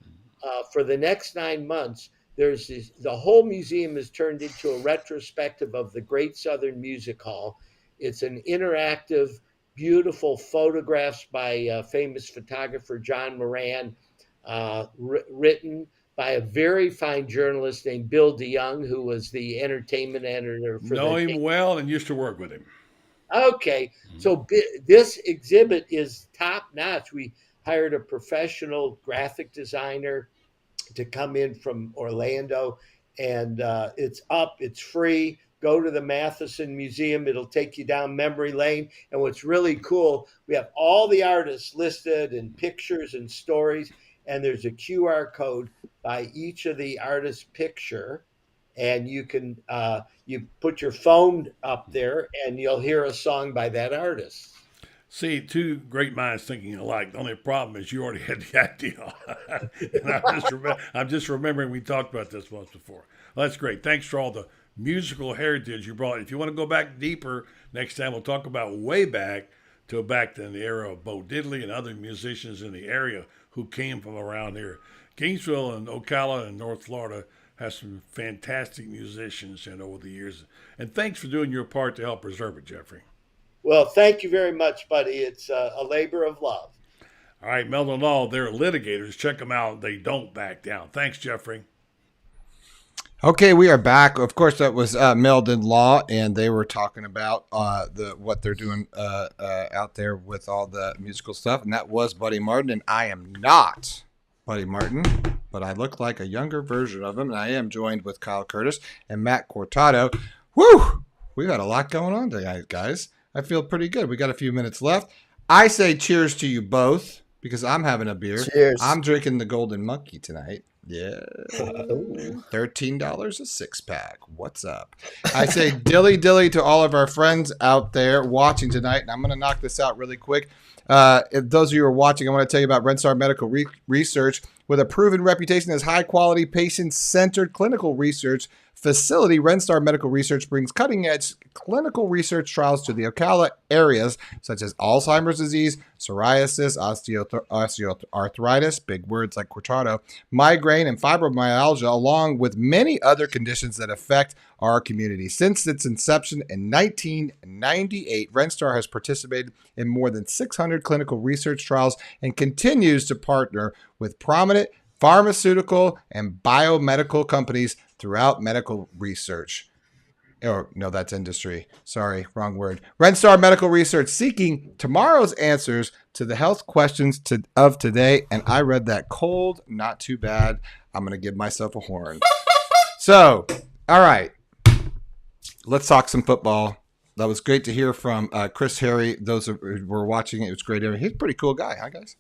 for the next 9 months. The whole museum is turned into a retrospective of the Great Southern Music Hall. It's an interactive, beautiful photographs by famous photographer John Moran, written by a very fine journalist named Bill DeYoung, who was the entertainment editor for Know him well and used to work with him. Okay, so this exhibit is top notch. We hired a professional graphic designer to come in from Orlando, and it's free. Go to the Matheson Museum. It'll take you down memory lane. And what's really cool, we have all the artists listed and pictures and stories. And there's a QR code by each of the artist's picture. And you can you put your phone up there and you'll hear a song by that artist. See, two great minds thinking alike. The only problem is you already had the idea. And I'm just remembering we talked about this once before. Well, that's great. Thanks for all the musical heritage you brought. If you want to go back deeper, next time we'll talk about way back to the era of Bo Diddley and other musicians in the area who came from around here. Gainesville and Ocala and North Florida has some fantastic musicians over the years. And thanks for doing your part to help preserve it, Jeffrey. Well, thank you very much, buddy. It's a labor of love. All right, Meldon Law, they're litigators. Check them out. They don't back down. Thanks, Jeffrey. Okay, we are back. Of course, that was Meldon Law, and they were talking about what they're doing out there with all the musical stuff, and that was Buddy Martin, and I am not Buddy Martin, but I look like a younger version of him, and I am joined with Kyle Curtis and Matt Cortado. Woo! We've got a lot going on tonight, guys. I feel pretty good. We got a few minutes left. I say cheers to you both, because I'm having a beer. Cheers. I'm drinking the Golden Monkey tonight. Yeah. $13 a six-pack. What's up? I say dilly to all of our friends out there watching tonight, and I'm going to knock this out really quick. If those of you who are watching, I want to tell you about RedStar Medical Research. With a proven reputation as high-quality, patient-centered clinical research facility, RedStar Medical Research brings cutting-edge clinical research trials to the Ocala areas such as Alzheimer's disease, psoriasis, osteoarthritis, big words like Cortado, migraine, and fibromyalgia, along with many other conditions that affect our community. Since its inception in 1998, RedStar has participated in more than 600 clinical research trials and continues to partner with prominent pharmaceutical and biomedical companies throughout medical research. Oh, no, that's industry. Sorry, wrong word. RedStar Medical Research, seeking tomorrow's answers to the health questions of today. And I read that cold, not too bad. I'm going to give myself a horn. So, all right, let's talk some football. That was great to hear from Chris Harry. Those who were watching it, it was great. He's a pretty cool guy, huh, guys?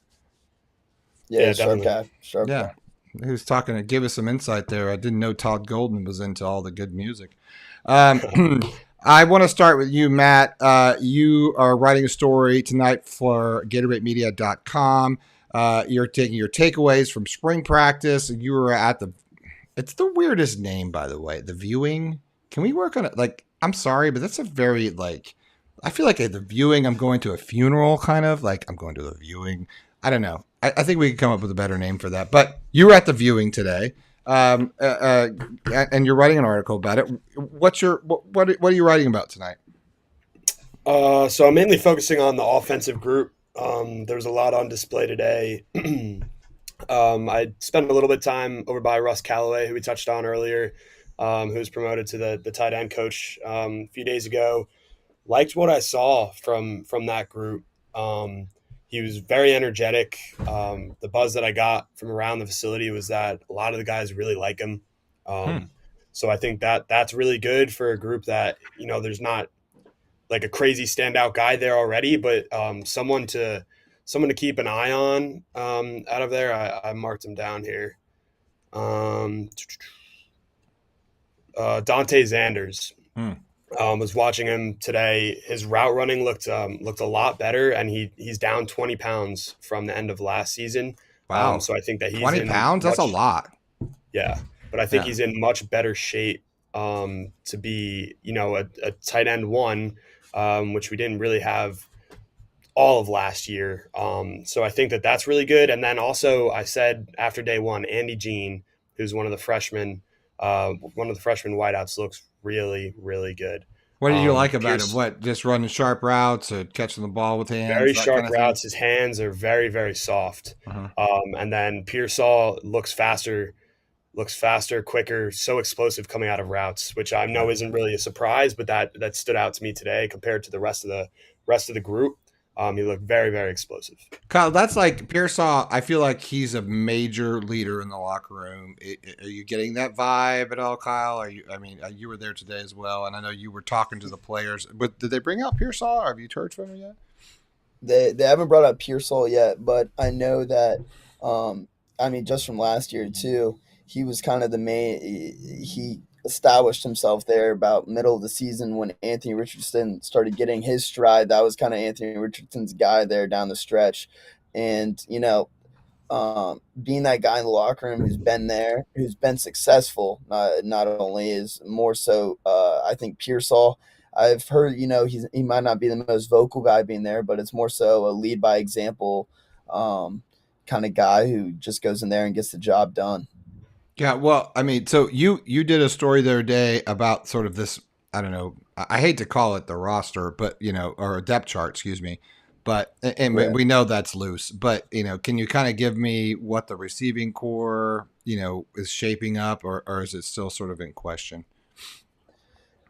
Yeah, definitely. Sharp guy. He was talking to give us some insight there. I didn't know Todd Golden was into all the good music. I want to start with you, Matt. You are writing a story tonight for GatorBaitMedia.com. You're taking your takeaways from spring practice. You were at it's the weirdest name, by the way, the viewing. Can we work on it? Like, I'm sorry, but that's a very, like, I feel like at the viewing, I'm going to a funeral, kind of. Like, I'm going to the viewing. I don't know. I think we could come up with a better name for that. But you were at the viewing today, and you're writing an article about it. What are you writing about tonight? So I'm mainly focusing on the offensive group. There's a lot on display today. I spent a little bit of time over by Russ Callaway, who we touched on earlier, who was promoted to the tight end coach a few days ago. Liked what I saw from that group. He was very energetic. The buzz that I got from around the facility was that a lot of the guys really like him. So I think that's really good for a group that, there's not like a crazy standout guy there already, but someone to keep an eye on out of there. I marked him down here. Dante Zanders. Was watching him today. His route running looked a lot better, and he's down 20 pounds from the end of last season. Wow! So I think that he's 20 pounds. That's a lot. Yeah, but I think he's in much better shape to be, a tight end one, which we didn't really have all of last year. So I think that's really good. And then also I said after day one, Andy Jean, who's one of the freshmen wideouts, looks really, really good. What did you like about him? What, just running sharp routes or catching the ball with hands? Very sharp routes. His hands are very, very soft. And then Pearsall looks faster, quicker, so explosive coming out of routes, which I know isn't really a surprise, but that stood out to me today compared to the rest of the group. He looked very, very explosive. Kyle, that's like Pearsall. I feel like he's a major leader in the locker room. Are you getting that vibe at all, Kyle? You were there today as well, and I know you were talking to the players. But did they bring out Pearsall, or have you heard from him yet? They haven't brought up Pearsall yet, but I know that. Just from last year too, he was kind of the main. He established himself there about middle of the season when Anthony Richardson started getting his stride. That was kind of Anthony Richardson's guy there down the stretch. And, being that guy in the locker room who's been there, who's been successful, not only is more so, I think Pearsall, I've heard, he might not be the most vocal guy being there, but it's more so a lead by example kind of guy who just goes in there and gets the job done. Yeah, well, so you did a story the other day about sort of this, I don't know, I hate to call it the roster, but, or a depth chart, excuse me, but, and we know that's loose, but, can you kind of give me what the receiving core, is shaping up, or is it still sort of in question?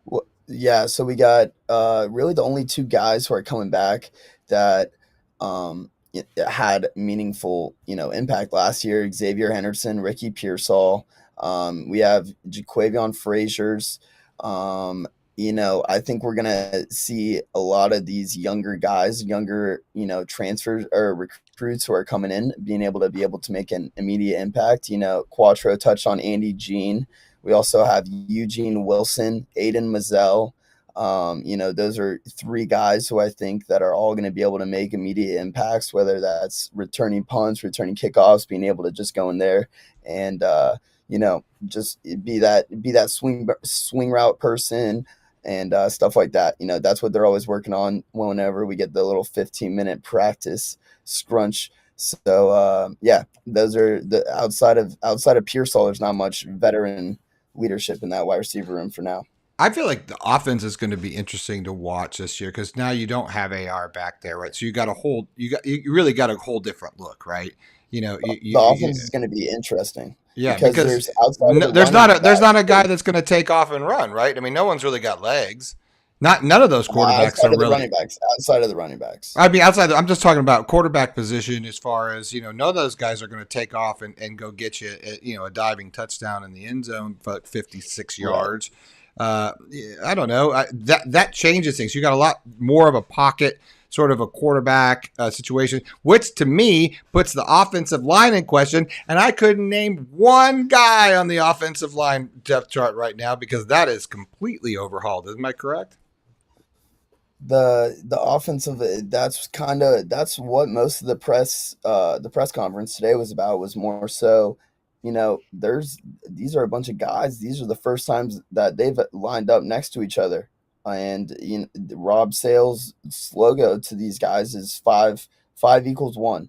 Well, yeah, so we got really the only two guys who are coming back that had meaningful, impact last year: Xavier Henderson, Ricky Pearsall. We have Jaquavion Frazier's. I think we're gonna see a lot of these younger guys, transfers or recruits who are coming in, being able to make an immediate impact. Quattro touched on Andy Jean. We also have Eugene Wilson, Aiden Mazzell. Those are three guys who I think that are all going to be able to make immediate impacts, whether that's returning punts, returning kickoffs, being able to just go in there and, just be that swing route person and stuff like that. That's what they're always working on whenever we get the little 15-minute practice scrunch. So, those are the outside of Pearsall, there's not much veteran leadership in that wide receiver room for now. I feel like the offense is going to be interesting to watch this year because now you don't have AR back there, right? So you really got a whole different look, right? The offense is going to be interesting. Yeah, because there's not a guy that's going to take off and run, right? No one's really got legs. None of those quarterbacks outside are of the really running backs. Outside of the running backs. I mean, I'm just talking about quarterback position as far as, none of those guys are going to take off and go get you, a diving touchdown in the end zone for 56 yards. I don't know. That changes things. You got a lot more of a pocket, sort of a quarterback situation, which to me puts the offensive line in question. And I couldn't name one guy on the offensive line depth chart right now because that is completely overhauled. Am I correct? The offensive, that's what most of the press conference today was about, was more so, these are a bunch of guys. These are the first times that they've lined up next to each other. And Rob Sale's logo to these guys is 5 equals 1.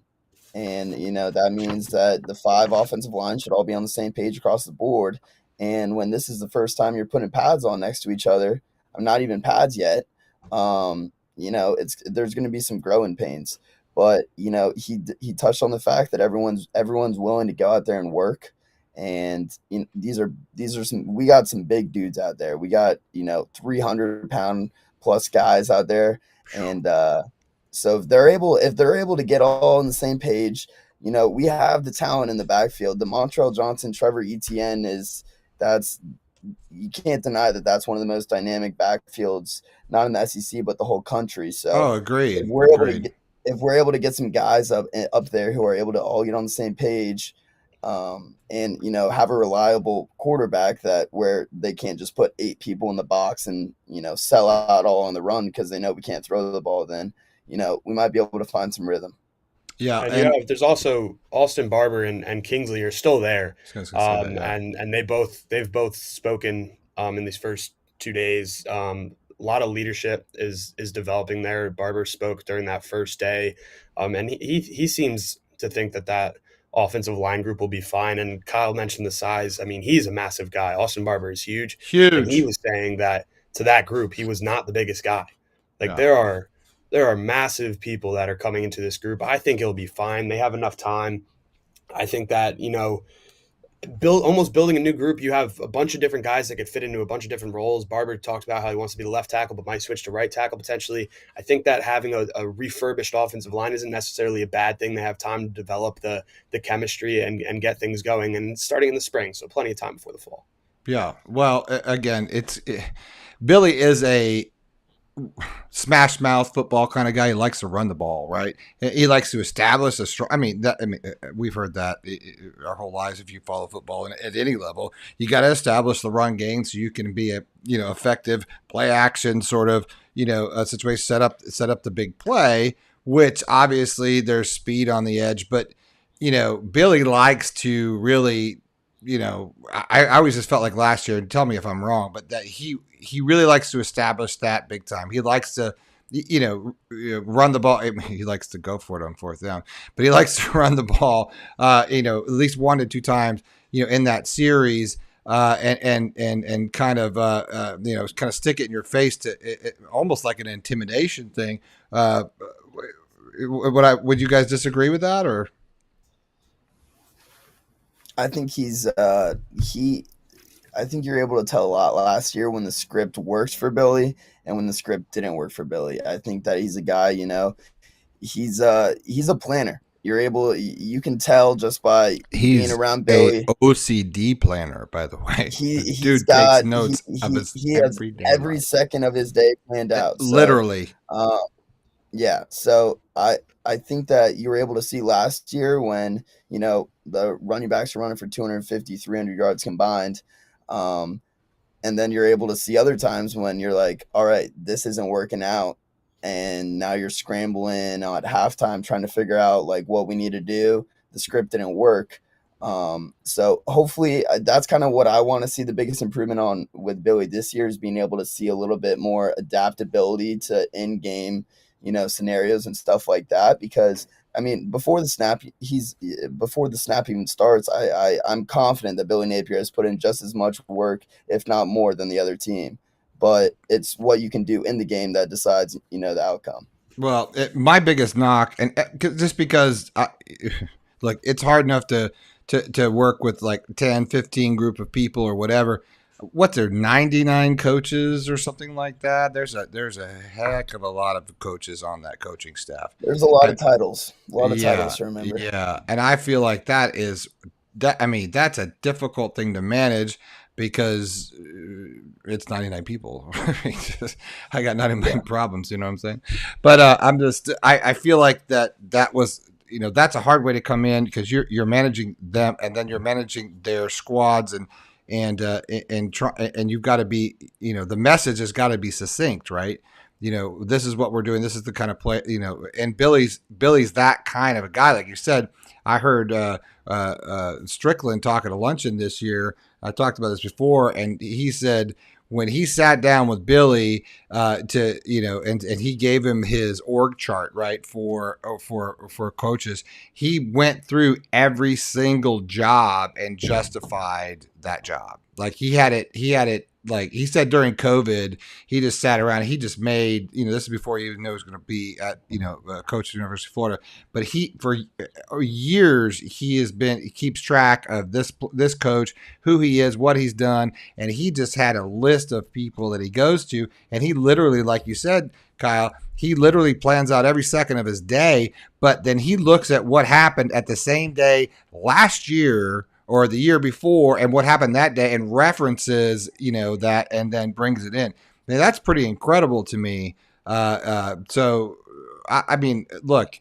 And that means that the 5 offensive line should all be on the same page across the board. And when this is the first time you're putting pads on next to each other, I'm not even pads yet. There's going to be some growing pains, but he touched on the fact that everyone's willing to go out there and work. And these are we got some big dudes out there. We got 300-pound plus guys out there, and so if they're able to get all on the same page, we have the talent in the backfield. The Montrell Johnson, Trevor Etienne you can't deny that that's one of the most dynamic backfields, not in the SEC, but the whole country. So, agreed. If we're able to get some guys up there who are able to all get on the same page, and have a reliable quarterback where they can't just put 8 people in the box and sell out all on the run because they know we can't throw the ball, then we might be able to find some rhythm. Yeah, and there's also Austin Barber and Kingsley are still there, and they've both spoken in these first 2 days. A lot of leadership is developing there. Barber spoke during that first day, and he seems to think that offensive line group will be fine. And Kyle mentioned the size. I mean, he's a massive guy. Austin Barber is huge. And he was saying that to that group, he was not the biggest guy. There are massive people that are coming into this group. I think it'll be fine. They have enough time. I think that, almost building a new group, you have a bunch of different guys that could fit into a bunch of different roles. Barber talked about how he wants to be the left tackle, but might switch to right tackle potentially. I think that having a refurbished offensive line isn't necessarily a bad thing. They have time to develop the chemistry and get things going, and starting in the spring. So plenty of time before the fall. Yeah. Well, again, Billy is a smash mouth football kind of guy. He likes to run the ball, right? He likes to establish a strong. We've heard that our whole lives. If you follow football at any level, you got to establish the run game so you can be a effective play action sort of a situation. Set up the big play, which obviously there's speed on the edge, but Billy likes to really. I always just felt like last year, and tell me if I'm wrong, but that he really likes to establish that big time. He likes to, run the ball. He likes to go for it on 4th down, but he likes to run the ball, at least 1 to 2 times, in that series, and kind of stick it in your face almost like an intimidation thing. Would you guys disagree with that, or? I think I think you're able to tell a lot last year when the script works for Billy and when the script didn't work for Billy. I think that he's a guy, he's a planner. You can tell just by being around Billy. He's an OCD planner, by the way. He takes notes every second of his day planned out. So, literally. Yeah. So I think that you were able to see last year when, the running backs are running for 250, 300 yards combined. And then you're able to see other times when you're like, all right, this isn't working out. And now you're scrambling at halftime trying to figure out like what we need to do. The script didn't work. So hopefully that's kind of what I want to see the biggest improvement on with Billy this year, is being able to see a little bit more adaptability to in-game, scenarios and stuff like that. Because before the snap even starts, I'm confident that Billy Napier has put in just as much work, if not more, than the other team. But it's what you can do in the game that decides, the outcome. Well, my biggest knock, and just because, look, it's hard enough to work with like 10, 15 group of people or whatever. what's there, 99 coaches or something like that. There's a heck of a lot of coaches on that coaching staff. There's a lot And- of titles. A lot of yeah, titles to remember. yeah, and I feel like I mean, that's a difficult thing to manage because it's 99 people. I got 99 problems, you know what I'm saying? But I feel like that was, that's a hard way to come in because you're managing them and then you're managing their squads and you've got to be, the message has got to be succinct, right? This is what we're doing. This is the kind of play, and Billy's that kind of a guy. Like you said, I heard Strickland talking at a luncheon this year. I talked about this before, and he said when he sat down with Billy and he gave him his org chart, right, for coaches, he went through every single job and justified that job. Like he had it. Like he said during COVID, he just sat around. And he just made, this is before he even knew he was going to be at, coach at the University of Florida. But for years, he keeps track of this coach, who he is, what he's done. And he just had a list of people that he goes to. And he literally, like you said, Kyle, he literally plans out every second of his day. But then he looks at what happened at the same day last year or the year before and what happened that day and references, that and then brings it in. Now, that's pretty incredible to me. So, I mean, look,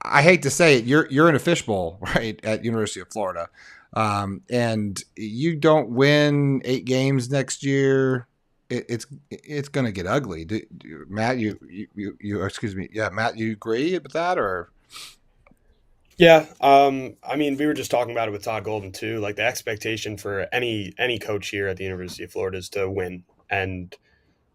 I hate to say it, you're in a fishbowl, right, at University of Florida. And you don't win 8 games next year. It's going to get ugly. Matt, excuse me. Yeah, Matt, you agree with that or? Yeah, I mean, we were just talking about it with Todd Golden too. Like the expectation for any coach here at the University of Florida is to win, and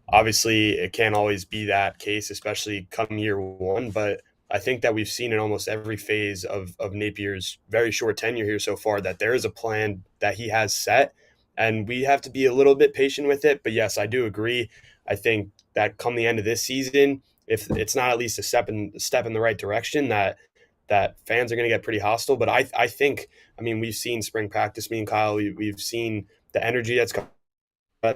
obviously it can't always be that case, especially come year one. But I think that we've seen in almost every phase of Napier's very short tenure here so far that there is a plan that he has set, and we have to be a little bit patient with it. But yes, I do agree. I think that come the end of this season, if it's not at least a step in the right direction, that fans are going to get pretty hostile. But I think, I mean, we've seen spring practice, me and Kyle, we've seen the energy that's coming.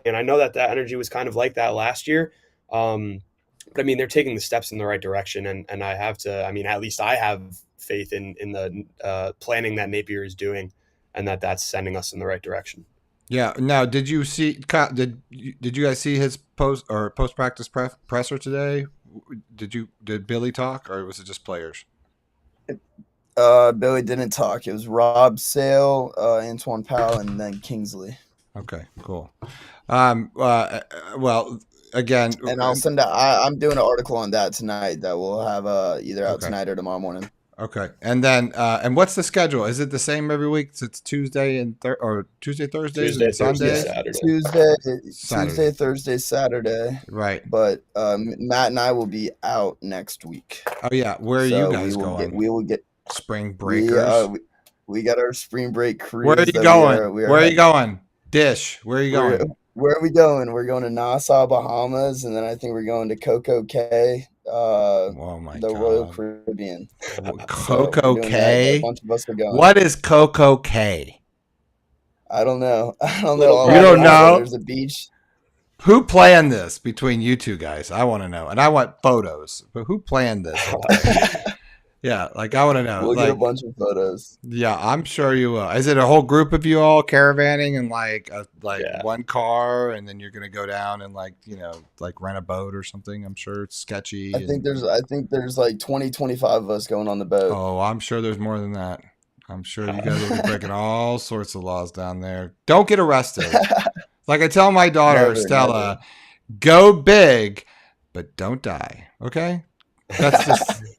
And I know that energy was kind of like that last year. But I mean, they're taking the steps in the right direction. And I have to, I mean, at least I have faith in the planning that Napier is doing and that that's sending us in the right direction. Yeah. Now, did you guys see his post practice presser today? Did Billy talk or was it just players? Billy didn't talk. It was Rob Sale, Antoine Powell, and then Kingsley. Okay, cool. Well, again, and I'll send out. I'm doing an article on that tonight that we'll have either out tonight or tomorrow morning. Okay, and then and what's the schedule? Is it the same every week? So it's Tuesday and Tuesday, Thursdays, and Sunday. Tuesday, Thursday, Saturday. Right. But Matt and I will be out next week. Oh yeah, where are you guys going? We will get spring breakers. We got our spring break cruise. Where are you going? Where are you going? Dish. Where are you going? Where are we going? We're going to Nassau, Bahamas, and then I think we're going to Coco Cay. The Royal Caribbean. Coco Cay? A bunch of us are going. What is Coco Cay? I don't know. I don't know. You don't know? There's a beach. Who planned this between you two guys? I want to know. And I want photos. But who planned this? Yeah, like I want to know. We'll get a bunch of photos. Yeah, I'm sure you will. Is it a whole group of you all caravanning in one car, and then you're gonna go down and rent a boat or something? I'm sure it's sketchy. I think there's like 20, 25 of us going on the boat. Oh, I'm sure there's more than that. I'm sure you guys will be breaking all sorts of laws down there. Don't get arrested. Like I tell my daughter Stella, go big, but don't die. Okay.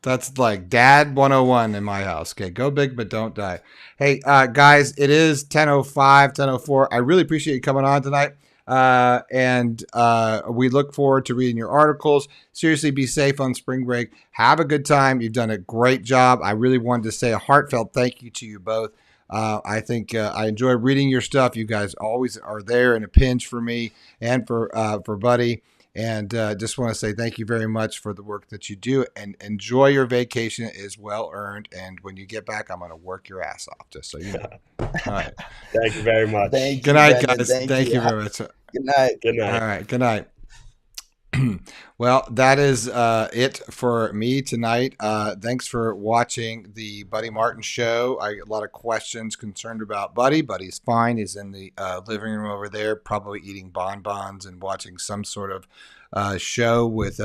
That's like dad 101 in my house. Okay, go big but don't die. Hey, guys, it is 10:05, 10:04. I really appreciate you coming on tonight. And we look forward to reading your articles. Seriously, be safe on spring break. Have a good time. You've done a great job. I really wanted to say a heartfelt thank you to you both. I think I enjoy reading your stuff. You guys always are there in a pinch for me and for Buddy. And just want to say thank you very much for the work that you do, and enjoy your vacation. It is well earned. And when you get back, I'm going to work your ass off, just so you know. All right. Thank you very much. Good night, guys. Thank you very much. Good night. Good night. All right. Good night. Well, that is it for me tonight. Thanks for watching the Buddy Martin Show. I get a lot of questions concerned about Buddy. Buddy's fine. He's in the living room over there, probably eating bonbons and watching some sort of show with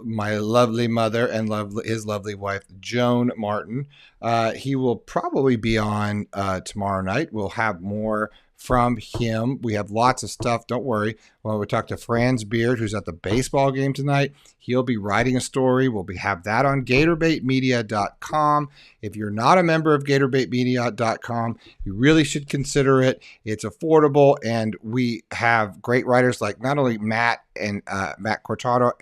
my lovely mother and his lovely wife, Joan Martin. He will probably be on tomorrow night. We'll have more from him. We have lots of stuff. Don't worry. Well, we talked to Franz Beard, who's at the baseball game tonight. He'll be writing a story. We'll have that on GatorBaitMedia.com. If you're not a member of GatorBaitMedia.com, you really should consider it. It's affordable, and we have great writers like not only Matt Cortaro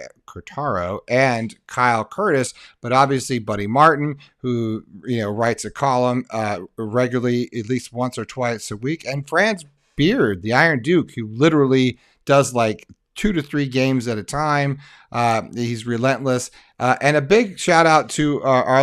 and Kyle Curtis, but obviously Buddy Martin, who writes a column regularly, at least once or twice a week, and Franz Beard, the Iron Duke, who literally does like 2 to 3 games at a time. He's relentless. And a big shout out to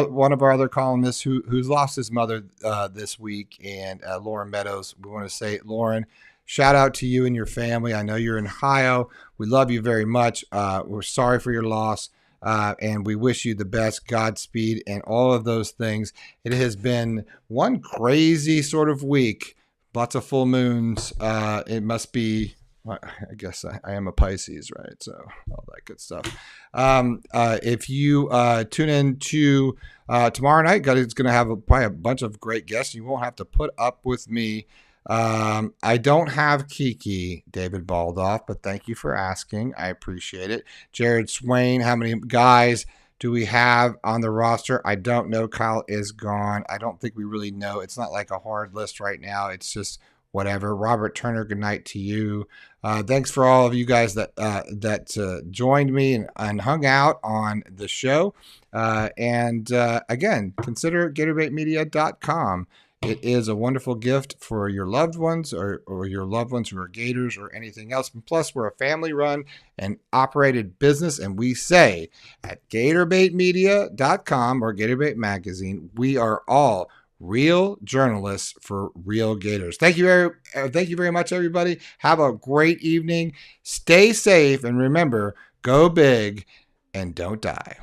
one of our other columnists who's lost his mother this week, and Lauren Meadows. We want to say, Lauren, shout out to you and your family. I know you're in Ohio. We love you very much. We're sorry for your loss. And we wish you the best, Godspeed, and all of those things. It has been one crazy sort of week. Lots of full moons. It must be, I guess I am a Pisces, right? So all that good stuff. If you tune in to tomorrow night, it's going to have probably a bunch of great guests. You won't have to put up with me. I don't have Kiki, David Baldoff, but thank you for asking. I appreciate it. Jared Swain, how many guys do we have on the roster? I don't know. Kyle is gone. I don't think we really know. It's not like a hard list right now. It's just whatever. Robert Turner, good night to you. Thanks for all of you guys that joined me and hung out on the show. And again, consider GatorBaitMedia.com. It is a wonderful gift for your loved ones or your loved ones who are Gators or anything else. And plus, we're a family-run and operated business, and we say at GatorBaitMedia.com or GatorBait Magazine, we are all real journalists for real Gators. Thank you very much, everybody. Have a great evening. Stay safe, and remember, go big and don't die.